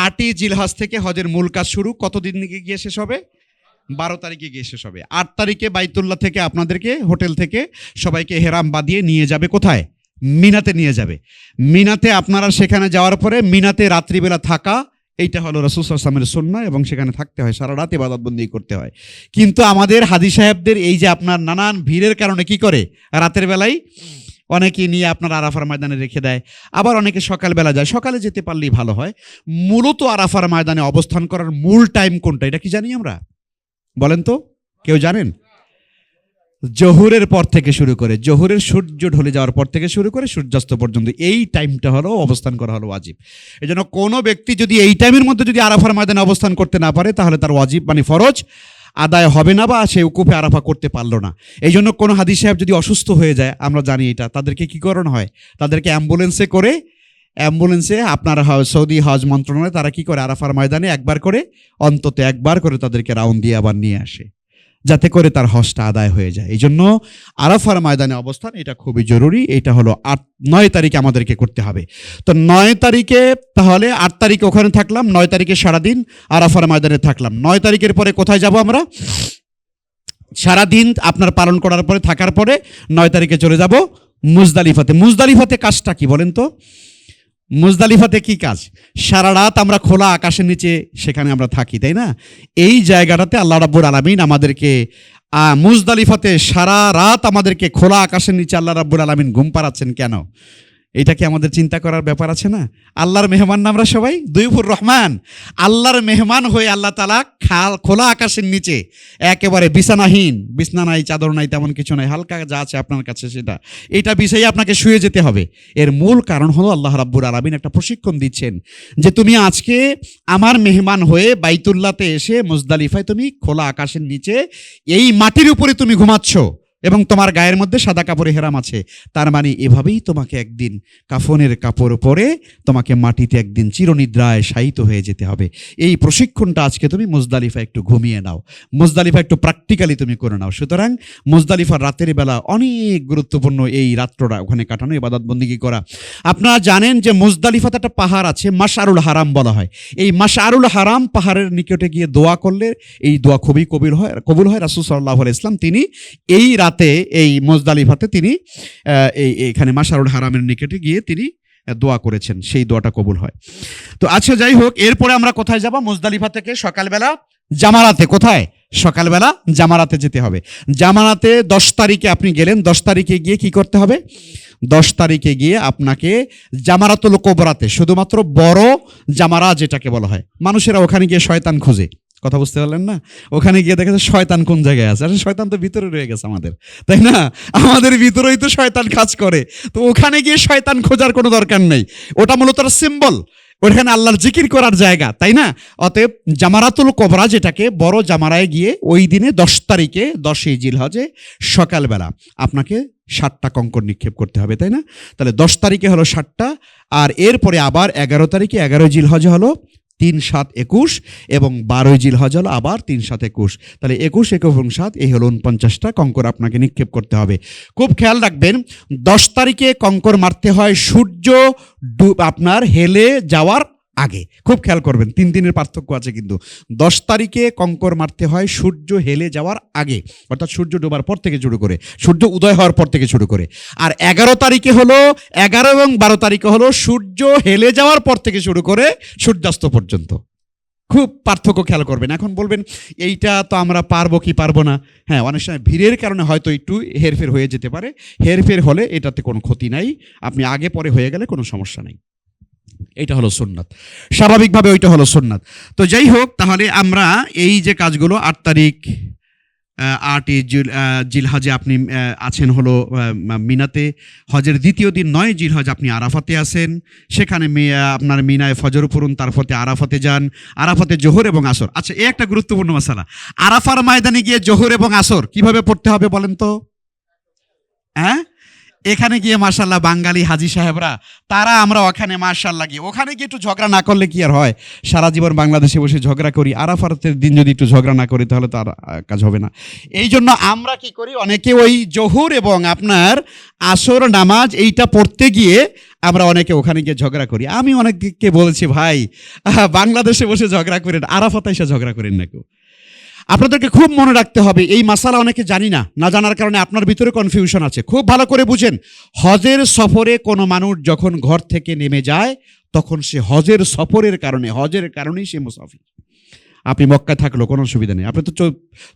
8ই জিলহজ থেকে হজের মূল কাজ শুরু, কতদিন গিয়ে শেষ হবে? 12 তারিখে গিয়ে শেষ হবে। 8 তারিখে বাইতুল্লাহ থেকে আপনাদেরকে হোটেল থেকে সবাইকে হেরাম বাঁধিয়ে নিয়ে যাবে কোথায়? মিনাতে নিয়ে যাবে। মিনাতে আপনারা সেখানে যাওয়ার পরে মিনাতে রাত্রিবেলা থাকা, এইটা হলো রাসূল সাল্লাল্লাহু আলাইহি ওয়াসাল্লামের সুন্নাহ, এবং সেখানে থাকতে হয়, সারা রাত ইবাদতবন্দি করতে হয়। কিন্তু আমাদের হাজী সাহেবদের এই যে আপনার নানান ভিড়ের কারণে কি করে, রাতের বেলায় অনেকেই নিয়ে আপনার আরাফার ময়দানে রেখে দেয়, আবার অনেকে সকালবেলা যায়। সকালে যেতে পারলেই ভালো হয়। মূলত আরাফার ময়দানে অবস্থান করার মূল টাইম কোনটা, এটা কি জানি আমরা? বলেন তো, কেউ জানেন? জোহরের পর থেকে শুরু করে, জোহরের সূর্য ঢলে যাওয়ার পর থেকে শুরু করে সূর্যাস্ত পর্যন্ত, এই টাইমটা হলো অবস্থান করা হলো ওয়াজিব। এই জন্য কোনো ব্যক্তি যদি এই টাইমের মধ্যে যদি আরাফার ময়দানে অবস্থান করতে না পারে, তাহলে তার ওয়াজিব ফরজ আদায় হবে না, বা সে উকুফে আরাফা করতে পারলো না। এই জন্য কোনো হাদী সাহেব যদি অসুস্থ হয়ে যায়, আমরা জানি এটা, তাদেরকে কি করানো হয়? তাদেরকে অ্যাম্বুলেন্সে আপনার সৌদি হজ মন্ত্রণালয় তারা কি করে, আরাফার ময়দানে অন্তত একবার করে তাদেরকে রাউন্ড দিয়ে আবার নিয়ে আসে, যাতে করে তার হজটা আদায় হয়ে যায়। এই জন্য আরাফার ময়দানে অবস্থান এটা খুবই জরুরি। এটা হলো 9 তারিখে আমাদেরকে করতে হবে। তো 9 তারিখে, তাহলে 8 তারিখে ওখানে থাকলাম, 9 তারিখে সারাদিন আরাফার ময়দানে থাকলাম। 9 তারিখের পরে কোথায় যাব আমরা? সারাদিন আপনার পালন করার পরে, থাকার পরে 9 তারিখে চলে যাব মুজদালিফাতে। মুজদালিফাতে কাজটা কি বলেন তো? মুজদালিফাতে কি কাজ? সারা রাত আমরা খোলা আকাশের নিচে সেখানে আমরা থাকি, তাই না? এই জায়গাটাতে আল্লাহ রাব্বুল আলামিন আমাদেরকে মুজদালিফাতে সারা রাত আমাদেরকে খোলা আকাশের নিচে আল্লাহ রাব্বুল আলামিন ঘুম পাড়াচ্ছেন কেন? এটা কি আমাদের চিন্তা করার ব্যাপার আছে না? আল্লাহর মেহমান না আমরা সবাই, দুইফুর রহমান, আল্লাহর মেহমান হয়ে আল্লাহ তাআলা খোলা আকাশের নিচে একেবারে বিছানাহীন, বিছনা নাই, চাদর নাই, তেমন কিছু নাই, হালকা যা আছে আপনার কাছে সেটা, এটা বিছাইয়ে আপনাকে শুয়ে যেতে হবে। এর মূল কারণ হলো আল্লাহ রাব্বুল আলামিন একটা প্রশিক্ষণ দিচ্ছেন যে তুমি আজকে আমার মেহমান হয়ে বাইতুল্লাহতে এসে মুজদালিফায় তুমি খোলা আকাশের নিচে এই মাটির উপরে তুমি ঘুমাচ্ছ এবং তোমার গায়ের মধ্যে সাদা কাপড়ে হেরাম আছে। তার মানে এভাবেই তোমাকে একদিন কাফনের কাপড় পরে তোমাকে মাটিতে একদিন চিরনিদ্রায় শায়িত হয়ে যেতে হবে। এই প্রশিক্ষণটা আজকে তুমি মুজদালিফা একটু ঘুমিয়ে নাও, মুজদালিফা একটু প্র্যাকটিক্যালি তুমি করে নাও। সুতরাং মুজদালিফার রাতের বেলা অনেক গুরুত্বপূর্ণ এই রাত্রটা ওখানে কাটানো, ইবাদত বন্দেগী করা। আপনারা জানেন যে মুজদালিফাতে একটা পাহাড় আছে, মাশআরুল হারাম বলা হয়। এই মাশআরুল হারাম পাহাড়ের নিকটে গিয়ে দোয়া করলে এই দোয়া খুবই কবুল হয়। রাসূল সাল্লাল্লাহু আলাইহি ওয়াসাল্লাম তিনি এই রাতে এই মুজদালিফাতে তিনি এখানে মাশআরুল হারামের নিকটে গিয়ে তিনি দোয়া করেছেন, সেই দোয়াটা কবুল হয়। তো আচ্ছা, যাই হোক, এরপরে আমরা কোথায় যাব? মুজদালিফা থেকে সকালবেলা জামারাতে। কোথায়? সকালবেলা জামারাতে যেতে হবে। জামারাতে 10 তারিখে আপনি গেলেন, 10 তারিখে গিয়ে কি করতে হবে? 10 তারিখে গিয়ে আপনাকে জামারাতুল কুবরাতে, শুধুমাত্র বড় জামারা যেটাকে বলা হয়, মানুষেরা ওখানে গিয়ে শয়তান খোঁজে, কথা বুঝতে পারলেন না? ওখানে গিয়ে দেখা যায় শয়তান কোন জায়গায় আছে। আসলে শয়তান তো ভিতরে রয়ে গেছে আমাদের, তাই না? আমাদের ভিতরেই তো শয়তান কাজ করে। তো ওখানে গিয়ে শয়তান খোঁজার কোনো দরকার নেই, ওটা মূলত সিম্বল, ওখানে আল্লাহর জিকির করার জায়গা, তাই না? অতএব জামারাতুল কুবরা যেটাকে বড় জামারায় গিয়ে ওই দিনে 10 তারিখে 10ই জিলহজে সকালবেলা আপনাকে 7টা কঙ্কর নিক্ষেপ করতে হবে, তাই না? তাহলে 10 তারিখে হলো 7টা, আর এরপরে আবার 11 তারিখে 11 জিলহজে হলো 3, 7, 21, এবং 12 জিলহজ হলো আবার 3, 7, 21। তাহলে 21, 21 এবং 7 এই হলো 49টা কঙ্কর আপনাকে নিক্ষেপ করতে হবে। খুব খেয়াল রাখবেন, 10 তারিখে কঙ্কর মারতে হয় সূর্য আপনার হেলে যাওয়ার আগে। খুব খেয়াল করবেন, 3 দিনের পার্থক্য আছে কিন্তু। 10 তারিখে কঙ্কর মারতে হয় সূর্য হেলে যাওয়ার আগে, অর্থাৎ সূর্য ডোবার পর থেকে শুরু করে, সূর্য উদয় হওয়ার পর থেকে শুরু করে। আর 11 তারিখে হলো, 11 এবং 12 তারিখে হলো সূর্য হেলে যাওয়ার পর থেকে শুরু করে সূর্যাস্ত পর্যন্ত। খুব পার্থক্য খেয়াল করবেন। এখন বলবেন এইটা তো আমরা পারবো কি পারবো না? হ্যাঁ, অনেক সময় ভিড়ের কারণে হয়তো একটু হেরফের হয়ে যেতে পারে। হেরফের হলে এটাতে কোনো ক্ষতি নাই, আপনি আগে পরে হয়ে গেলে কোনো সমস্যা নেই। এটা হলো সুন্নাত, স্বাভাবিকভাবে ওইটা হলো সুন্নাত। তো যাই হোক, তাহলে আমরা এই যে কাজগুলো 8 তারিখ 8ই জিলহজে আপনি আছেন হলো মিনাতে, হজের দ্বিতীয় দিন 9 জিলহজ আপনি আরাফাতে আছেন, সেখানে আপনার মিনায় ফজর পড়ুন, তারপরে আরাফাতে যান, আরাফাতে জোহর এবং আসর। আচ্ছা, এই একটা গুরুত্বপূর্ণ মাসালা, আরাফার ময়দানে গিয়ে জোহর এবং আসর কিভাবে পড়তে হবে বলেন তো? হ্যাঁ, এখানে গিয়ে মাশাআল্লাহ বাঙালি হাজি সাহেবরা, তারা আমরা ওখানে মাশাআল্লাহ গিয়ে ওখানে গিয়ে একটু ঝগড়া না করলে কি আর হয়? সারা জীবন বাংলাদেশে বসে ঝগড়া করি, আরাফাতের দিন যদি একটু ঝগড়া না করি তাহলে তো আর কাজ হবে না। এই জন্য আমরা কি করি, অনেকে ওই জোহর এবং আপনার আসর নামাজ এইটা পড়তে গিয়ে আমরা অনেকে ওখানে গিয়ে ঝগড়া করি। আমি অনেককে বলেছি, ভাই বাংলাদেশে বসে ঝগড়া করেন, আরাফাতে এসে ঝগড়া করেন না কেউ। আপনাদেরকে খুব মনে রাখতে হবে, এই মাসালা অনেকে জানি না, না জানার কারণে আপনার ভিতরে কনফিউশন আছে। খুব ভালো করে বুঝেন, হজের সফরে কোনো মানুষ যখন ঘর থেকে নেমে যায় তখন সে হজের সফরের কারণে, হজের কারণেই সে মুসাফির। আপনি মক্কায় থাকলেও কোনো অসুবিধা নেই, আপনি তো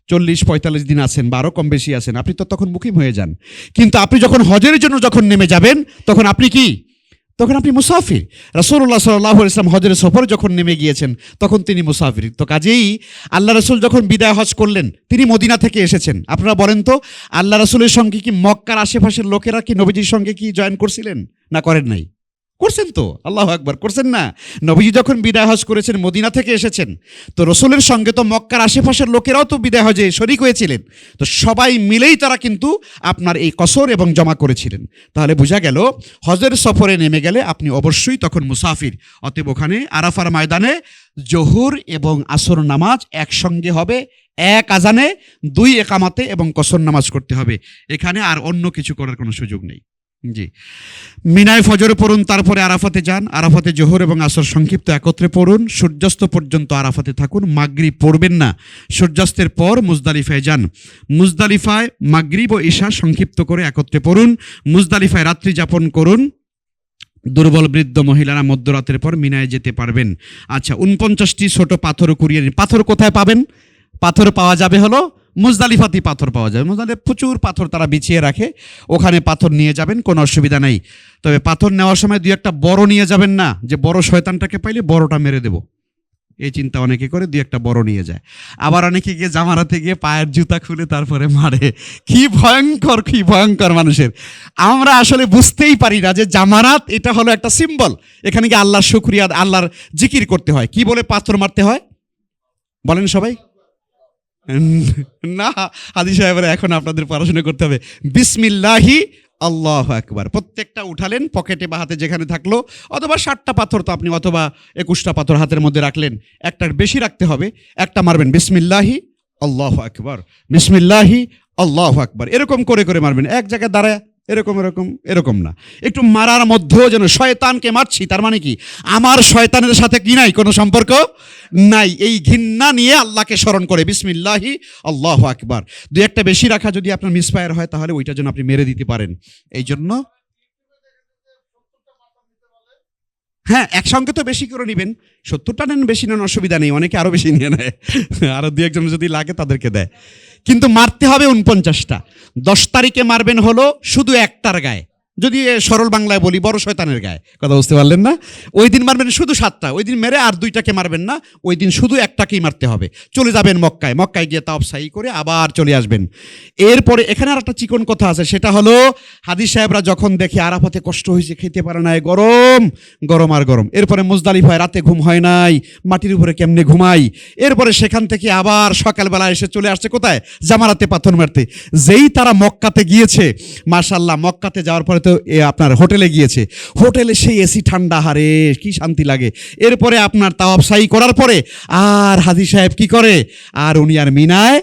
40-45 দিন আছেন বা আরও কম বেশি আছেন, আপনি তো তখন মুকিম হয়ে যান। কিন্তু আপনি যখন হজের জন্য যখন নেমে যাবেন তখন আপনি কি? তখন আপনি মুসাফির। রাসূলুল্লাহ সাল্লাল্লাহু আলাইহি ওয়াসাল্লাম হজের সফরে যখন নেমে গিয়েছেন তখন তিনি মুসাফির। তো কাজেই আল্লাহ রাসূল যখন বিদায় হজ করলেন, তিনি মদিনা থেকে এসেছেন। আপনারা বলেন তো, আল্লাহ রাসূলের সঙ্গে কি মক্কার আশেপাশের লোকেরা কি নবীজির সঙ্গে কি জয়েন করছিলেন? না করেন নাই? করছেন তো, আল্লাহু আকবার, করছেন না? নবীজি যখন বিদায় হজ করেছেন, মদিনা থেকে এসেছেন, তো রসুলের সঙ্গে তো মক্কার আশেপাশের লোকেরাও তো বিদায় হজে শরীক হয়েছিলেন। তো সবাই মিলেই তারা কিন্তু আপনার এই কসর এবং জমা করেছিলেন। তাহলে বোঝা গেল, হজের সফরে নেমে গেলে আপনি অবশ্যই তখন মুসাফির। অতএব ওখানে আরাফার ময়দানে জোহর এবং আসর নামাজ একসঙ্গে হবে, এক আজানে 2 একামাতে এবং কসর নামাজ করতে হবে। এখানে আর অন্য কিছু করার কোনো সুযোগ নেই। জি, মিনায় ফজর পড়ুন, তারপরে আরাফাতে যান, আরাফাতে জোহর এবং আসর সংক্ষিপ্ত একত্রে পড়ুন, সূর্যাস্ত পর্যন্ত আরাফাতে থাকুন, মাগরিব পড়বেন না। সূর্যাস্তের পর মুজদালিফায় যান, মুজদালিফায় মাগরিব ও ইশা সংক্ষিপ্ত করে একত্রে পড়ুন, মুজদালিফায় রাত্রি যাপন করুন, দুর্বল বৃদ্ধ মহিলারা মধ্যরাতের পর মিনায় যেতে পারবেন। আচ্ছা, 49টি ছোট পাথর কুড়িয়ে নিন। পাথর কোথায় পাবেন? পাথর পাওয়া যাবে হলো মুজদালিফাতি পাথর পাওয়া যাবে। মুজদালিফাতে প্রচুর পাথর তারা বিছিয়ে রাখে, ওখানে পাথর নিয়ে যাবেন, কোনো অসুবিধা নেই। তবে পাথর নেওয়ার সময় দুই একটা বড় নিয়ে যাবেন না, যে বড় শয়তানটাকে পাইলে বড়টা মেরে দেব, এই চিন্তা অনেকে করে, দুই একটা বড় নিয়ে যায়। আবার অনেকে গিয়ে জামারাতে গিয়ে পায়ের জুতা খুলে তারপরে মারে। কি ভয়ঙ্কর, কি ভয়ঙ্কর মানুষের। আমরা আসলে বুঝতেই পারি না যে জামারাত এটা হলো একটা সিম্বল। এখানে গিয়ে আল্লাহর শুকরিয়া, আল্লাহর জিকির করতে হয়। কি বলে পাথর মারতে হয় বলেন সবাই? না, হাদি সাহেবরা এখন আপনাদের পড়াশোনা করতে হবে। বিসমিল্লাহি আল্লাহু আকবার। প্রত্যেকটা উঠালেন, পকেটে বা হাতে যেখানে থাকলো, অথবা 60টা পাথর তো আপনি, অথবা 21টা পাথর হাতের মধ্যে রাখলেন, একটার বেশি রাখতে হবে, একটা মারবেন বিসমিল্লাহি আল্লাহু আকবার, বিসমিল্লাহি আল্লাহু আকবার, এরকম করে করে মারবেন। এক জায়গায় দাঁড়ায় এরকম এরকম এরকম না, একটু মারার মধ্যেও যেন শয়তানকে মারছি, তার মানে কি আমার শয়তানের সাথে কি নাই, কোনো সম্পর্ক নাই, এই ঘৃণা নিয়ে আল্লাহকে স্মরণ করে বিসমিল্লাহি আল্লাহু আকবার। দুই একটা বেশি রাখা যদি আপনার মিসফায়ার হয় তাহলে ওইটার জন্য আপনি মেরে দিতে পারেন। এই জন্য হ্যাঁ, একসঙ্গে তো বেশি করে নেবেন, 70টা নেন, বেশি নেন, অসুবিধা নেই, অনেকে আরো বেশি নিয়ে নেয়, আরো দু একজন যদি লাগে তাদেরকে দেয়। কিন্তু মারতে হবে 49টা। 10 তারিখে মারবেন হলো শুধু একটার গায়ে, যদি সরল বাংলায় বলি বড় শয়তানের গায়ে, কথা বুঝতে পারলেন না? ওই দিন মারবেন শুধু 7টা, ওই দিন মেরে আর 2টাকে মারবেন না, ওই দিন শুধু একটাকেই মারতে হবে। চলে যাবেন মক্কায়, মক্কায় গিয়ে তাওয়াফ সাই করে আবার চলে আসবেন। এরপরে এখানে আর একটা চিকন কথা আছে, সেটা হলো হাদিস সাহেবরা যখন দেখে আরাফাতে কষ্ট হয়েছে, খেতে পারে নাই, গরম গরম আর গরম, এরপরে মুজদালিফায় রাতে ঘুম হয় নাই, মাটির উপরে কেমনে ঘুমাই, এরপরে সেখান থেকে আবার সকালবেলা এসে চলে আসছে কোথায়? জামারাতে পাথর মারতে। যেই তারা মক্কাতে গিয়েছে, মাশাআল্লাহ, মক্কাতে যাওয়ার পরে তো আপনার হোটেলে গিয়েছে, হোটেলে সেই এসি ঠান্ডা, হারে কি শান্তি লাগে। এরপরে আপনার তাওয়াফ সাই করার পরে আর হাজী সাহেব কি করে, আর উনি আর মিনায়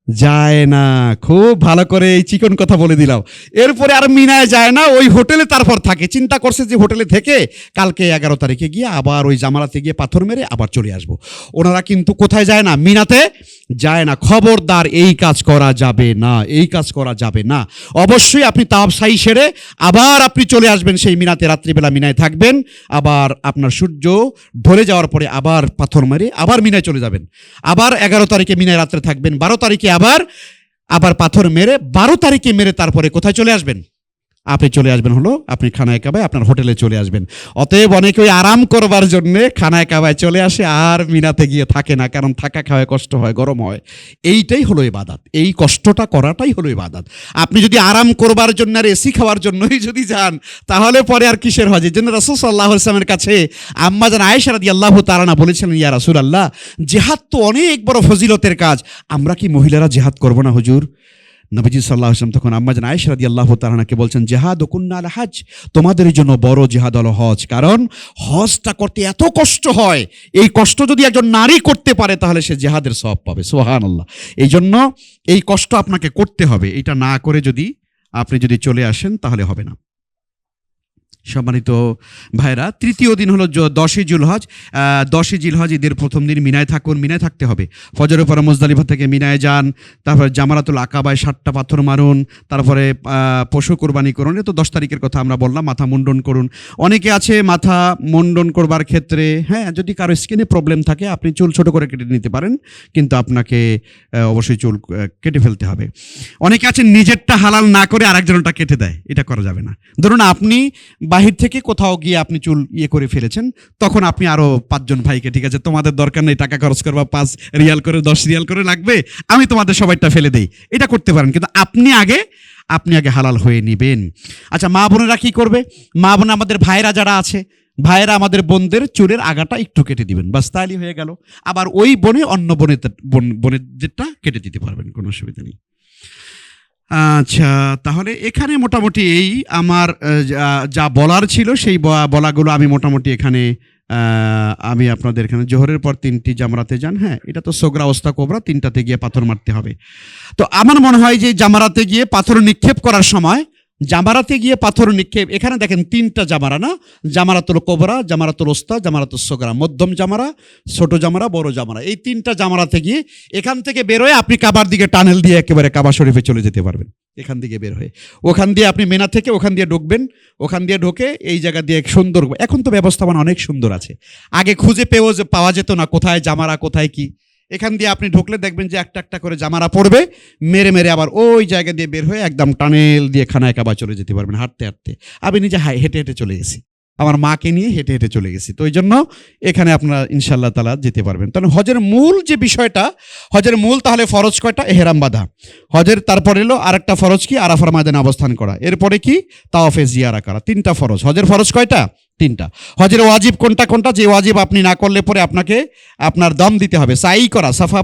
যায় না। খুব ভালো করে এই চিকন কথা বলে দিলাম। এরপরে আর মিনায় যায় না, ওই হোটেলে তারপর থাকে, চিন্তা করছে যে হোটেলে থেকে কালকে 11 তারিখে গিয়ে আবার ওই জামারাতে গিয়ে পাথর মেরে আবার চলে আসবো। ওনারা কিন্তু কোথায় যায় না? মিনাতে যায় না। খবরদার, এই কাজ করা যাবে না, এই কাজ করা যাবে না। অবশ্যই আপনি তাওয়াফ সাই সেরে আবার আপনি চলে আসবেন সেই মিনাতে, রাত্রিবেলা মিনায় থাকবেন, আবার আপনার সূর্য ঢলে যাওয়ার পরে আবার পাথর মেরে আবার মিনায় চলে যাবেন। আবার 11 তারিখে মিনায় রাত্রে থাকবেন, 12 তারিখে আবার পাথর মেরে 12 তারিখে মেরে তারপরে কোথায় চলে আসবেন? আপনি চলে আসবেন হলো আপনি খানায় কাবায়, আপনার হোটেলে চলে আসবেন। অতএব অনেকে ওই আরাম করবার জন্য খানায় কাবায় চলে আসে, আর মিনাতে গিয়ে থাকে না, কারণ থাকা খাওয়ায় কষ্ট হয়, গরম হয়। এইটাই হলো ইবাদত, এই কষ্টটা করাটাই হলো ইবাদত। আপনি যদি আরাম করবার জন্য আর এসি খাওয়ার জন্যই যদি যান, তাহলে পরে আর কিসের হজ? এর জন্য রাসূল সাল্লাল্লাহু আলাইহি ওয়াসাল্লামের কাছে আম্মা জান আয়েশা রাদিয়াল্লাহু তাআলা আনহা বলেছিলেন, ইয়া রাসূলুল্লাহ, জিহাদ তো অনেক বড় ফজিলতের কাজ, আমরা কি মহিলারা জিহাদ করব না হুজুর? নবীজি সাল্লাল্লাহু আলাইহি ওয়াসাল্লাম তখন আম্মা জান আয়েশা রাদিয়াল্লাহু তাআলা আনহাকে বলছেন, জিহাদ কুন্না আল হজ, তোমাদের জন্য বড় জিহাদ হলো হজ। কারণ হজটা করতে এত কষ্ট হয়, এই কষ্ট যদি একজন নারী করতে পারে তাহলে সে জিহাদের সওয়াব পাবে। সুবহানাল্লাহ। এই জন্য এই কষ্ট আপনাকে করতে হবে, এটা না করে যদি আপনি চলে আসেন তাহলে হবে না। সম্মানিত ভাইরা, তৃতীয় দিন হলো 10ই জিলহজ। 10ই জিলহজ ঈদের প্রথম দিন মিনায় থাকুন, মিনায় থাকতে হবে। ফজরের পরে মুজদালিফা থেকে মিনায় যান, তারপরে জামারাতুল আকাবায় 7টা পাথর মারুন, তারপরে পশু কোরবানি করুন। এ তো 10 তারিখের কথা আমরা বললাম। মাথা মুন্ডন করুন। অনেকে আছে মাথা মুন্ডন করবার ক্ষেত্রে, হ্যাঁ, যদি কারো স্কিনে প্রবলেম থাকে আপনি চুল ছোট করে কেটে নিতে পারেন, কিন্তু আপনাকে অবশ্যই চুল কেটে ফেলতে হবে। অনেকে আছে নিজেরটা হালাল না করে আরেকজনটা কেটে দেয়, এটা করা যাবে না। ধরুন আপনি বাহির থেকে কোথাও গিয়ে আপনি চুল করে ফেলেছেন, তখন আপনি আরো 5 জন ভাইকে, ঠিক আছে তোমাদের দরকার নেই টাকা খরচ করবা, 5 রিয়াল করে 10 রিয়াল করে লাগবে, আমি তোমাদের সবাইটা ফেলে দেই, এটা করতে পারেন। কিন্তু আপনি আগে হালাল হয়ে নেবেন। আচ্ছা, মা বোনেরা কি করবে? মা বোন আমাদের ভাইরা যারা আছে, ভাইয়েরা আমাদের বোনদের চুলের আগাটা একটু কেটে দিবেন, বাস, তাহলেই হয়ে গেল। আবার ওই বোনে অন্য বোনের যেটা কেটে দিতে পারবেন, কোনো অসুবিধা নেই। আচ্ছা, তাহলে এখানে মোটামুটি এই আমার যা বলার ছিল সেই বলাগুলো আমি মোটামুটি এখানে আমি আপনাদের এখানে জোহরের পর 3টি জামারাতে যান। হ্যাঁ, এটা তো সোগরা ওস্তা কোবরা, 3টাতে গিয়ে পাথর মারতে হবে। তো আমার মনে হয় যে জামারাতে গিয়ে পাথর নিক্ষেপ করার সময় জামারাতে গিয়ে পাথর নিক্ষেপ, এখানে দেখেন 3টা জামারা না, জামারাতুল কোবরা, জামারাতুল ওস্তা, জামারাতুল সোগরা, মধ্যম জামারা, ছোট জামারা, বড় জামারা, এই 3টা জামারাতে গিয়ে এখান থেকে বের হয়ে আপনি কাবার দিকে টানেল দিয়ে একেবারে কাবা শরীফে চলে যেতে পারবেন। এখান থেকে বের হয়ে ওখান দিয়ে আপনি মেনা থেকে ওখান দিয়ে ঢুকবেন, ওখান দিয়ে ঢোকে এই জায়গা দিয়ে সুন্দর, এখন তো ব্যবস্থাপনা অনেক সুন্দর আছে, আগে খুঁজে পাওয়া যেত না কোথায় জামারা কোথায় কি। এখান দিয়ে আপনি ঢুকলে দেখবেন যে একটা একটা করে জামারা পড়বে, মেরে মেরে আবার ওই জায়গা দিয়ে বের হয়ে একদম টানেল দিয়ে খানায় কাবা চলে যেতে পারবেন হাঁটতে হাঁটতে। আমি নিজে হেঁটে হেঁটে চলে গেছি, আমার মাকে নিয়ে হেঁটে হেঁটে চলে গেছি, তো ওই জন্য এখানে আপনারা ইনশাআল্লাহ তাআলা যেতে পারবেন। তাহলে হজের মূল যে বিষয়টা, হজের মূল তাহলে ফরজ কয়টা? এহরাম বাঁধা হজের, তারপর এলো আরেকটা ফরজ কি? আরাফার ময়দানে অবস্থান করা, এরপরে কি? তাওয়াফে জিয়ারা করা। 3টা ফরজ। হজের ফরজ কয়টা? 3টা। হজের ওয়াজিব কোনটা কোনটা? যে ওয়াজিব আপনি না করলে পরে আপনাকে আপনার দম দিতে হবে, সাই করা, সাফা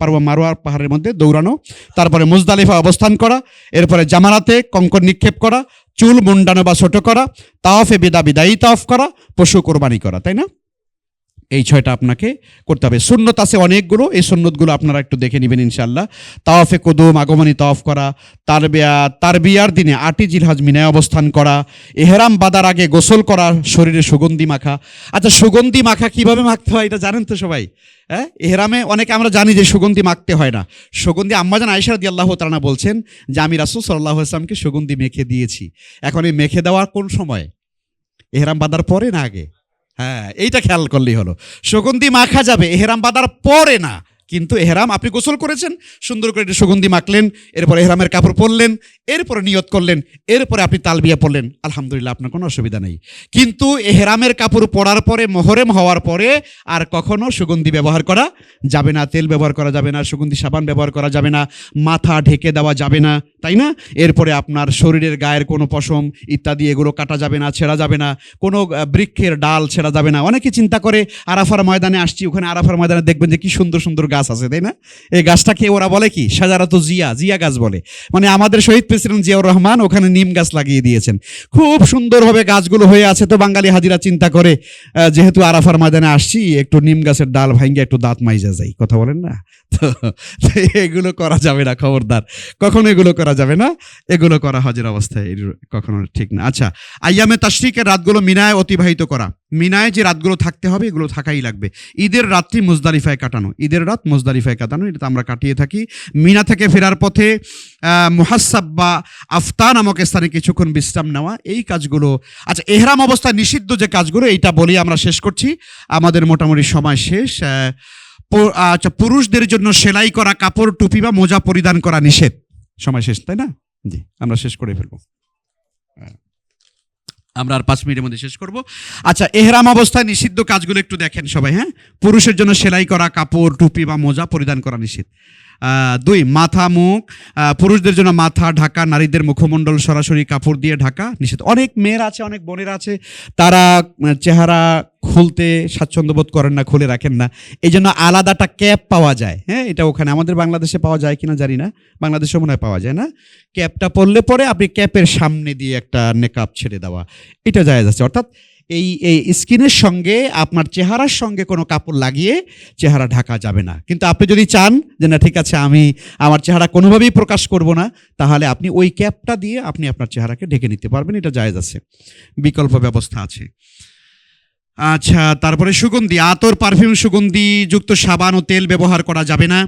পারওয়া মারওয়া পাহাড়ের মধ্যে দৌড়ানো, তারপরে মুজদালিফা অবস্থান করা, এরপরে জামারাতে কঙ্কর নিক্ষেপ করা, চুল মুন্ডানো বা ছোট করা, তাওয়াফে বিদায়ী তাওয়াফ করা, পশু কোরবানি করা, তাই না? এই 6টা আপনাকে করতে হবে। সুন্নত আছে অনেকগুলো, এই সুন্নতগুলো আপনারা একটু দেখে নেবেন ইনশাআল্লাহ। তাওয়াফে কুদুম, আগমনী তাওয়াফ করা, তারবিয়ার দিনে 8ই জিলহজ মিনায় অবস্থান করা, ইহরাম বাঁধার আগে গোসল করা, শরীরে সুগন্ধি মাখা। আচ্ছা, সুগন্ধি মাখা কিভাবে মাখতে হয় এটা জানেন তো সবাই? হ্যাঁ, ইহরামে অনেকে আমরা জানি যে সুগন্ধি মাখতে হয় না। সুগন্ধি আম্মাজান আয়েশা রাদিয়াল্লাহু তাআলা বলছেন যে আমি রাসূল সাল্লাল্লাহু আলাইহি ওয়াসাল্লামকে সুগন্ধি মেখে দিয়েছি। এখন এই মেখে দেওয়ার কোন সময়? ইহরাম বাঁধার পরে না আগে? হ্যাঁ, এইটা খেয়াল করলেই হলো। সুগন্ধি মাখা যাবে এহরাম বাঁধার পরে না, কিন্তু এহরাম আপনি গোসল করেছেন, সুন্দর করে একটু সুগন্ধি মাখলেন, এরপর এহরামের কাপড় পরলেন, এরপরে নিয়ত করলেন, এরপরে আপনি তালবিয়া পড়লেন, আলহামদুলিল্লাহ, আপনার কোনো অসুবিধা নেই। কিন্তু এহরামের কাপড় পরার পরে, মোহরেম হওয়ার পরে আর কখনো সুগন্ধি ব্যবহার করা যাবে না, তেল ব্যবহার করা যাবে না, সুগন্ধি সাবান ব্যবহার করা যাবে না, মাথা ঢেকে দেওয়া যাবে না, তাই না? এরপরে আপনার শরীরের গায়ের কোনো পশম ইত্যাদি এগুলো কাটা যাবে না, ছেঁড়া যাবে না, কোনো বৃক্ষের ডাল ছেঁড়া যাবে না। অনেকে চিন্তা করে আরাফার ময়দানে আসছি, ওখানে আরাফার ময়দানে দেখবেন যে কি সুন্দর সুন্দর গাছ আছে, তাই না? এই গাছটাকে ওরা বলে কি? শাজারাতু জিয়া গাছ বলে। মানে আমাদের শহীদ প্রেসিডেন্ট জিয়াউর রহমান ওখানে নিম গাছ লাগিয়ে দিয়েছেন, খুব সুন্দরভাবে গাছগুলো হয়ে আছে। তো বাঙালি হাজিরা চিন্তা করে যেহেতু আরাফার ময়দানে আসছি, একটু নিম গাছের ডাল ভাঙ্গে একটু দাঁত মাইজা যাই, কথা বলেন না? তো এগুলো করা যাবে না, খবরদার, কখনো এগুলো করা যাবে না, এগুলো করা হজের অবস্থায় কখনো ঠিক না। আচ্ছা, আইয়ামে তাশরিকের রাতগুলো মিনায় অতিবাহিত করা, মিনায় যে রাতগুলো থাকতে হবে এগুলো থাকাই লাগবে। ঈদের রাত্রি মুজদালিফায় কাটানো, ঈদের রাত মুজদালিফায় কাটানো, এটা তো আমরা কাটিয়ে থাকি। মিনা থেকে ফেরার পথে মুহাসসাব বা আফতা নামক স্থানে কিছুক্ষণ বিশ্রাম নেওয়া, এই কাজগুলো। আচ্ছা, এহরাম অবস্থায় নিষিদ্ধ যে কাজগুলো, এইটা বলি আমরা শেষ করছি, আমাদের মোটামুটি সময় শেষ। আচ্ছা, পুরুষদের জন্য সেলাই করা কাপড়, টুপি বা মোজা পরিধান করা নিষেধ। সময় শেষ, তাই না? জি, আমরা শেষ করে ফেলবো, আমরা আর 5 মিনিটের মধ্যে শেষ করব। আচ্ছা, এহরাম অবস্থায় নিষিদ্ধ কাজগুলো একটু দেখেন সবাই। হ্যাঁ, পুরুষের জন্য সেলাই করা কাপড়, টুপি বা মোজা পরিধান করা নিষেধ। 2, মাথা মুখ, পুরুষদের জন্য মাথা ঢাকা, নারীদের মুখমণ্ডল সরাসরি কাপড় দিয়ে ঢাকা নিষেধ। অনেক মেয়েরা আছে, অনেক বোনেরা আছে, তারা চেহারা খুলতে স্বাচ্ছন্দ্য বোধ করেন না, খুলে রাখেন না, এই জন্য আলাদাটা ক্যাপ পাওয়া যায়। হ্যাঁ, এটা ওখানে আমাদের বাংলাদেশে পাওয়া যায় কিনা জানি না, বাংলাদেশে মনে হয় পাওয়া যায় না। ক্যাপটা পরলে পরে আপনি ক্যাপের সামনে দিয়ে একটা নেকাব ছেড়ে দেওয়া, এটা জায়েজ আছে। অর্থাৎ এই স্কিনের সঙ্গে আপনার চেহারার সঙ্গে কোনো কাপড় লাগিয়ে চেহারা ঢাকা যাবে না। কিন্তু আপনি যদি চান যে না ঠিক আছে, আমি আমার চেহারা কোনোভাবেই প্রকাশ করব না, তাহলে আপনি ওই ক্যাপটা দিয়ে আপনি আপনার চেহারাকে ঢেকে নিতে পারবেন, এটা জায়েজ আছে, বিকল্প ব্যবস্থা আছে। আচ্ছা, তারপরে সুগন্ধি, আতর, পারফিউম, সুগন্ধি যুক্ত সাবান ও তেল ব্যবহার করা যাবে না।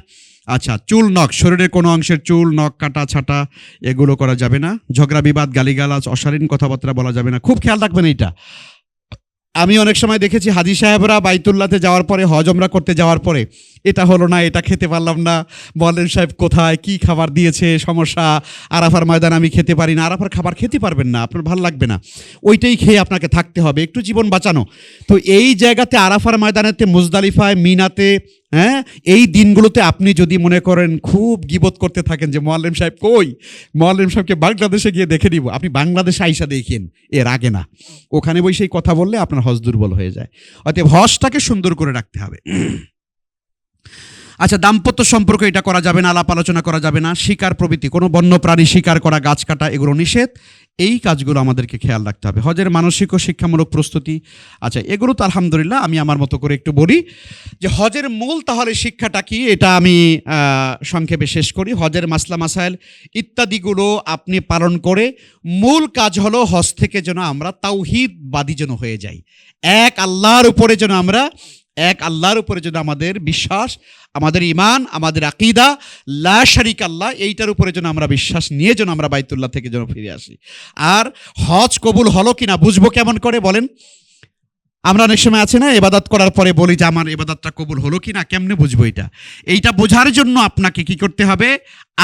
আচ্ছা, চুল নখ, শরীরের কোনো অংশের চুল নখ কাটা ছাটা এগুলো করা যাবে না। ঝগড়া বিবাদ, গালিগালাজ, অশালীন কথাবার্তা বলা যাবে না। খুব খেয়াল রাখবেন এইটা। আমি অনেক সময় দেখেছি হাজি সাহেবরা বাইতুল্লাহতে যাওয়ার পরে, হজ ওমরা করতে যাওয়ার পরে, এটা হলো না, এটা খেতে পারলাম না, বলেন সাহেব কোথায় কি খাবার দিয়েছে, সমস্যা, আরাফার ময়দান আমি খেতে পারি না। আরাফার খাবার খেতে পারবেন না, আপনার ভালো লাগবে না, ওইটাই খেয়ে আপনাকে থাকতে হবে, একটু জীবন বাঁচানো। তো এই জায়গাতে আরাফার ময়দানেতে, মুজদালিফায়, মিনাতে, হ্যাঁ, এই দিনগুলোতে আপনি যদি মনে করেন খুব গীবত করতে থাকেন যে মোয়াল্লেম সাহেব কই, মোয়াল্লেম সাহেবকে বাংলাদেশে গিয়ে দেখে নিব, আপনি বাংলাদেশে আইসা দেখেন, এর আগে না। ওখানে বসেই কথা বললে আপনার হজ দুর্বল হয়ে যায়। অতএব হজটাকে সুন্দর করে রাখতে হবে। আচ্ছা, দাম্পত্য সম্পর্ক এটা করা যাবে না, আলাপ আলোচনা করা যাবে না, শিকার প্রভৃতি কোনো বন্য প্রাণী শিকার করা, গাছ কাটা, এগুলো নিষেধ। এই কাজগুলো আমাদেরকে খেয়াল রাখতে হবে। হজের মানসিক ও শিক্ষামূলক প্রস্তুতি, আচ্ছা এগুলো তো আলহামদুলিল্লাহ আমি আমার মতো করে একটু বলি যে হজের মূল তাহলে শিক্ষাটা কি, এটা আমি সংক্ষেপে শেষ করি। হজের মাসলা মাসাইল ইত্যাদিগুলো আপনি পালন করে মূল কাজ হলো হজ থেকে যেন আমরা তাওহীদবাদী যেন হয়ে যাই, এক আল্লাহর উপরে যেন আমাদের বিশ্বাস, আমাদের ঈমান, আমাদের আকীদা লা শারিক আল্লাহ, এইটার উপরে যেন আমরা বিশ্বাস নিয়ে যেন আমরা বাইতুল্লাহ থেকে যেন ফিরে আসি। আর হজ কবুল হলো কিনা বুঝবো কেমন করে বলেন? আমরা অনেক সময় আছে না, ইবাদত করার পরে বলি যে আমার ইবাদতটা কবুল হলো কিনা, কেমনে বুঝবো এইটা বোঝার জন্য আপনাকে কি করতে হবে?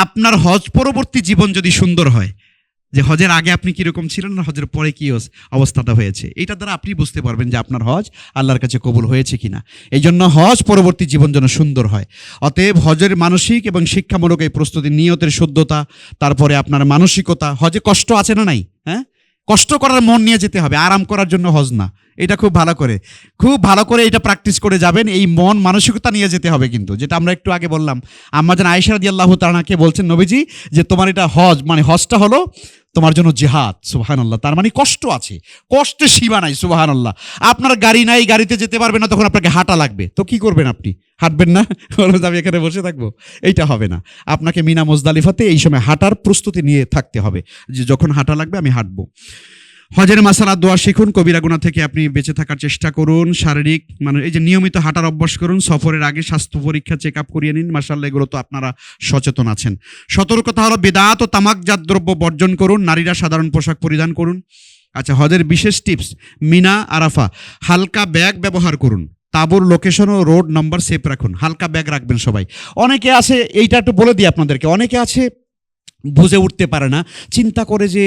আপনার হজ পরবর্তী জীবন যদি সুন্দর হয়, যে হজের আগে আপনি কিরকম ছিলেন আর হজের পরে কি অবস্থাটা হয়েছে, এইটা দ্বারা আপনি বুঝতে পারবেন যে আপনার হজ আল্লাহর কাছে কবুল হয়েছে কিনা। এই জন্য হজ পরবর্তী জীবন যেন সুন্দর হয়। অতএব হজের মানসিক এবং শিক্ষামূলক এই প্রস্তুতি, নিয়তের শুদ্ধতা, তারপরে আপনার মানসিকতা। হজে কষ্ট আছে না নাই? হ্যাঁ, কষ্ট করার মন নিয়ে যেতে হবে, আরাম করার জন্য হজ না। এটা খুব ভালো করে এটা প্র্যাকটিস করে যাবেন। এই মন মানসিকতা নিয়ে যেতে হবে কিন্তু, যেটা আমরা একটু আগে বললাম। আম্মা জান আয়েশা রাদিয়াল্লাহু তাআলাকে বলছেন নবীজি যে তোমার এটা হজ, মানে হজটা হলো তোমার জন্য জিহাদ। সুবহানাল্লাহ, তার মানে কষ্ট আছে, কষ্টের সীমা নাই। সুবহানাল্লাহ, আপনার গাড়ি নাই, গাড়িতে যেতে পারবেন না, তখন আপনাকে হাঁটা লাগবে, তো কি করবেন আপনি? হাঁটবেন না? আমি এখানে বসে থাকবো, এইটা হবে না। আপনাকে মিনা মুজদালিফাতে এই সময় হাঁটার প্রস্তুতি নিয়ে থাকতে হবে, যে যখন হাঁটা লাগবে আমি হাঁটবো। হজের মাসালা দোয়া শিখুন, কবিরা গুনাহ থেকে আপনি বেঁচে থাকার চেষ্টা করুন, শারীরিক মানে এই যে নিয়মিত হাঁটার অভ্যাস করুন, সফরের আগে স্বাস্থ্য পরীক্ষা চেক আপ করিয়ে নিন। মাশাআল্লাহ, এগুলো তো আপনারা সচেতন আছেন। সতর্কতা হলো বেদাত ও তামাকজাত দ্রব্য বর্জন করুন, নারীরা সাধারণ পোশাক পরিধান করুন। আচ্ছা, হজের বিশেষ টিপস, মিনা আরাফা হালকা ব্যাগ ব্যবহার করুন, তাঁবুর লোকেশন ও রোড নাম্বার সেভ রাখুন, হালকা ব্যাগ রাখবেন সবাই। অনেকে আছে, এইটা একটু বলে দিই আপনাদেরকে, অনেকে আছে বুঝে উঠতে পারে না, চিন্তা করে যে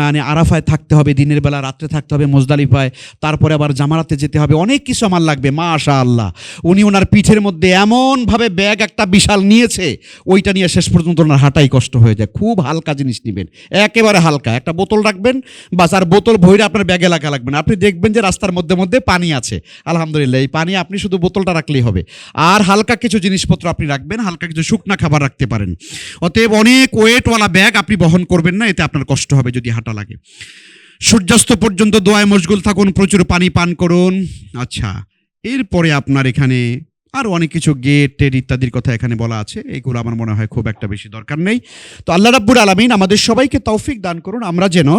মানে আরাফায় থাকতে হবে, দিনের বেলা রাত্রে থাকতে হবে মুজদালিফায়, তারপরে আবার জামারাতে যেতে হবে, অনেক কিছু আমার লাগবে। মাশাআল্লাহ, উনি ওনার পিঠের মধ্যে এমনভাবে ব্যাগ একটা বিশাল নিয়েছে, ওইটা নিয়ে শেষ পর্যন্ত ওনার হাঁটাই কষ্ট হয়ে যায়। খুব হালকা জিনিস নেবেন, একেবারে হালকা একটা বোতল রাখবেন, বাস। আর বোতল ভইরা আপনার ব্যাগে লাগা লাগবে না। আপনি দেখবেন যে রাস্তার মধ্যে পানি আছে, আলহামদুলিল্লাহ, এই পানি আপনি শুধু বোতলটা রাখলেই হবে। আর হালকা কিছু জিনিসপত্র আপনি রাখবেন, হালকা কিছু শুকনা খাবার রাখতে পারেন। অতএব অনেক ওয়েটওয়ালা ব্যাগ আপনি বহন করবেন না, এতে আপনার কষ্ট হবে যদি হাঁটা লাগে। সূর্যাস্ত পর্যন্ত দোয়ায় মশগুল থাকুন, প্রচুর পানি পান করুন। আচ্ছা, এরপরে আপনার এখানে আরও অনেক কিছু গেট টেট ইত্যাদির কথা এখানে বলা আছে, এগুলো আমার মনে হয় খুব একটা বেশি দরকার নেই। তো আল্লাহ রাব্বুল আলামিন আমাদের সবাইকে তৌফিক দান করুন, আমরা যেন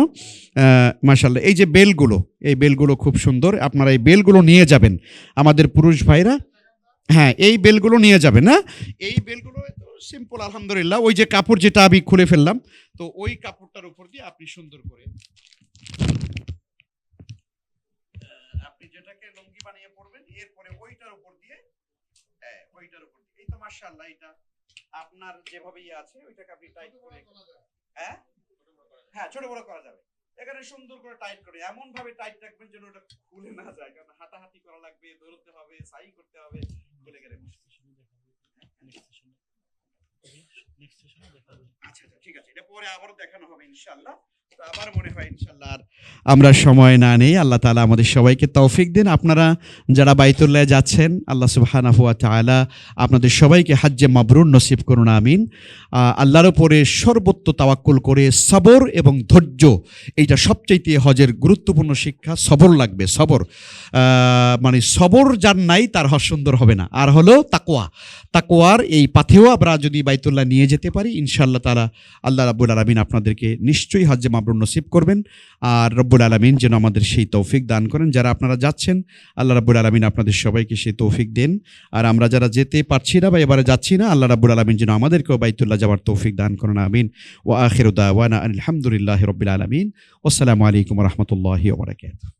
মাশাআল্লাহ, এই যে বেলগুলো, এই বেলগুলো খুব সুন্দর, আপনারা এই বেলগুলো নিয়ে যাবেন আমাদের পুরুষ ভাইরা। হ্যাঁ, এই বেলগুলো নিয়ে যাবেন। হ্যাঁ, এই বেলগুলো সিম্পল, আলহামদুলিল্লাহ। ওই যে কাপড় যেটা আমি খুলে ফেললাম, তো ওই কাপড়টার উপর দিয়ে আপনি সুন্দর করে আপনি যেটাকে লুঙ্গি বানিয়ে পরবেন, এরপরে ওইটার উপর দিয়ে এই তো মাশাআল্লাহ, এটা আপনার যেভাবে আছে ওইটাকে আপনি টাইট করে, হ্যাঁ হ্যাঁ, ছোট বড় করা যাবে। এখানে সুন্দর করে টাইট করে এমন ভাবে টাইট রাখবেন যেন ওটা খুলে না যায়, কারণ হাঁটাহাঁটি করা লাগবে, দৌড়তে হবে, সাই করতে হবে, খুলে গেলে আচ্ছা ঠিক আছে, এটা পরে আবারও দেখানো হবে ইনশাআল্লাহ। তো আবার মনে হয় ইনশাআল্লাহ আর আমরা সময় না নেই। আল্লাহ তাআলা আমাদের সবাইকে তৌফিক দেন। আপনারা যারা বাইতুল্লাহ যাচ্ছেন, আল্লাহ সুবহানাহু ওয়া তাআলা আপনাদের সবাইকে হজ্জে মাবরুর নসিব করুন, আমিন। আল্লাহর উপরে সর্বত্র তাওয়াক্কুল করে সবর এবং ধৈর্য, এইটা সবচাইতে হজের গুরুত্বপূর্ণ শিক্ষা। সবর লাগবে, সবর, মানে সবর যার নাই তার হজ সুন্দর হবে না। আর হলো তাকওয়ার এই পাথেও আমরা যদি বাইতুল্লাহ নিয়ে যেতে পারি, ইনশাআল্লাহ তাআলা আল্লাহ রাব্বুল আলামিন আপনাদেরকে নিশ্চয়ই হজ্জে মাবরুর নসিব করবেন। আর রব্বুল আলামিন যেন আমাদের সেই তৌফিক দান করেন। যারা আপনারা যাচ্ছেন, আল্লাহ রাব্বুল আলামিন আপনাদের সবাইকে সেই তৌফিক দেন। আর আমরা যারা যেতে পারছি না বা এবারে যাচ্ছি না, আল্লাহ রাব্বুল আলামিন যেন আমাদেরকেও বাইতুল্লাহ যাওয়ার তৌফিক দান করেন, আমিন। ওয়া আখিরু দাওয়ানা আলহামদুলিল্লাহি রাব্বিল আলামিন। আসসালামু আলাইকুম ওয়া রাহমাতুল্লাহি ওয়া বারাকাতুহু।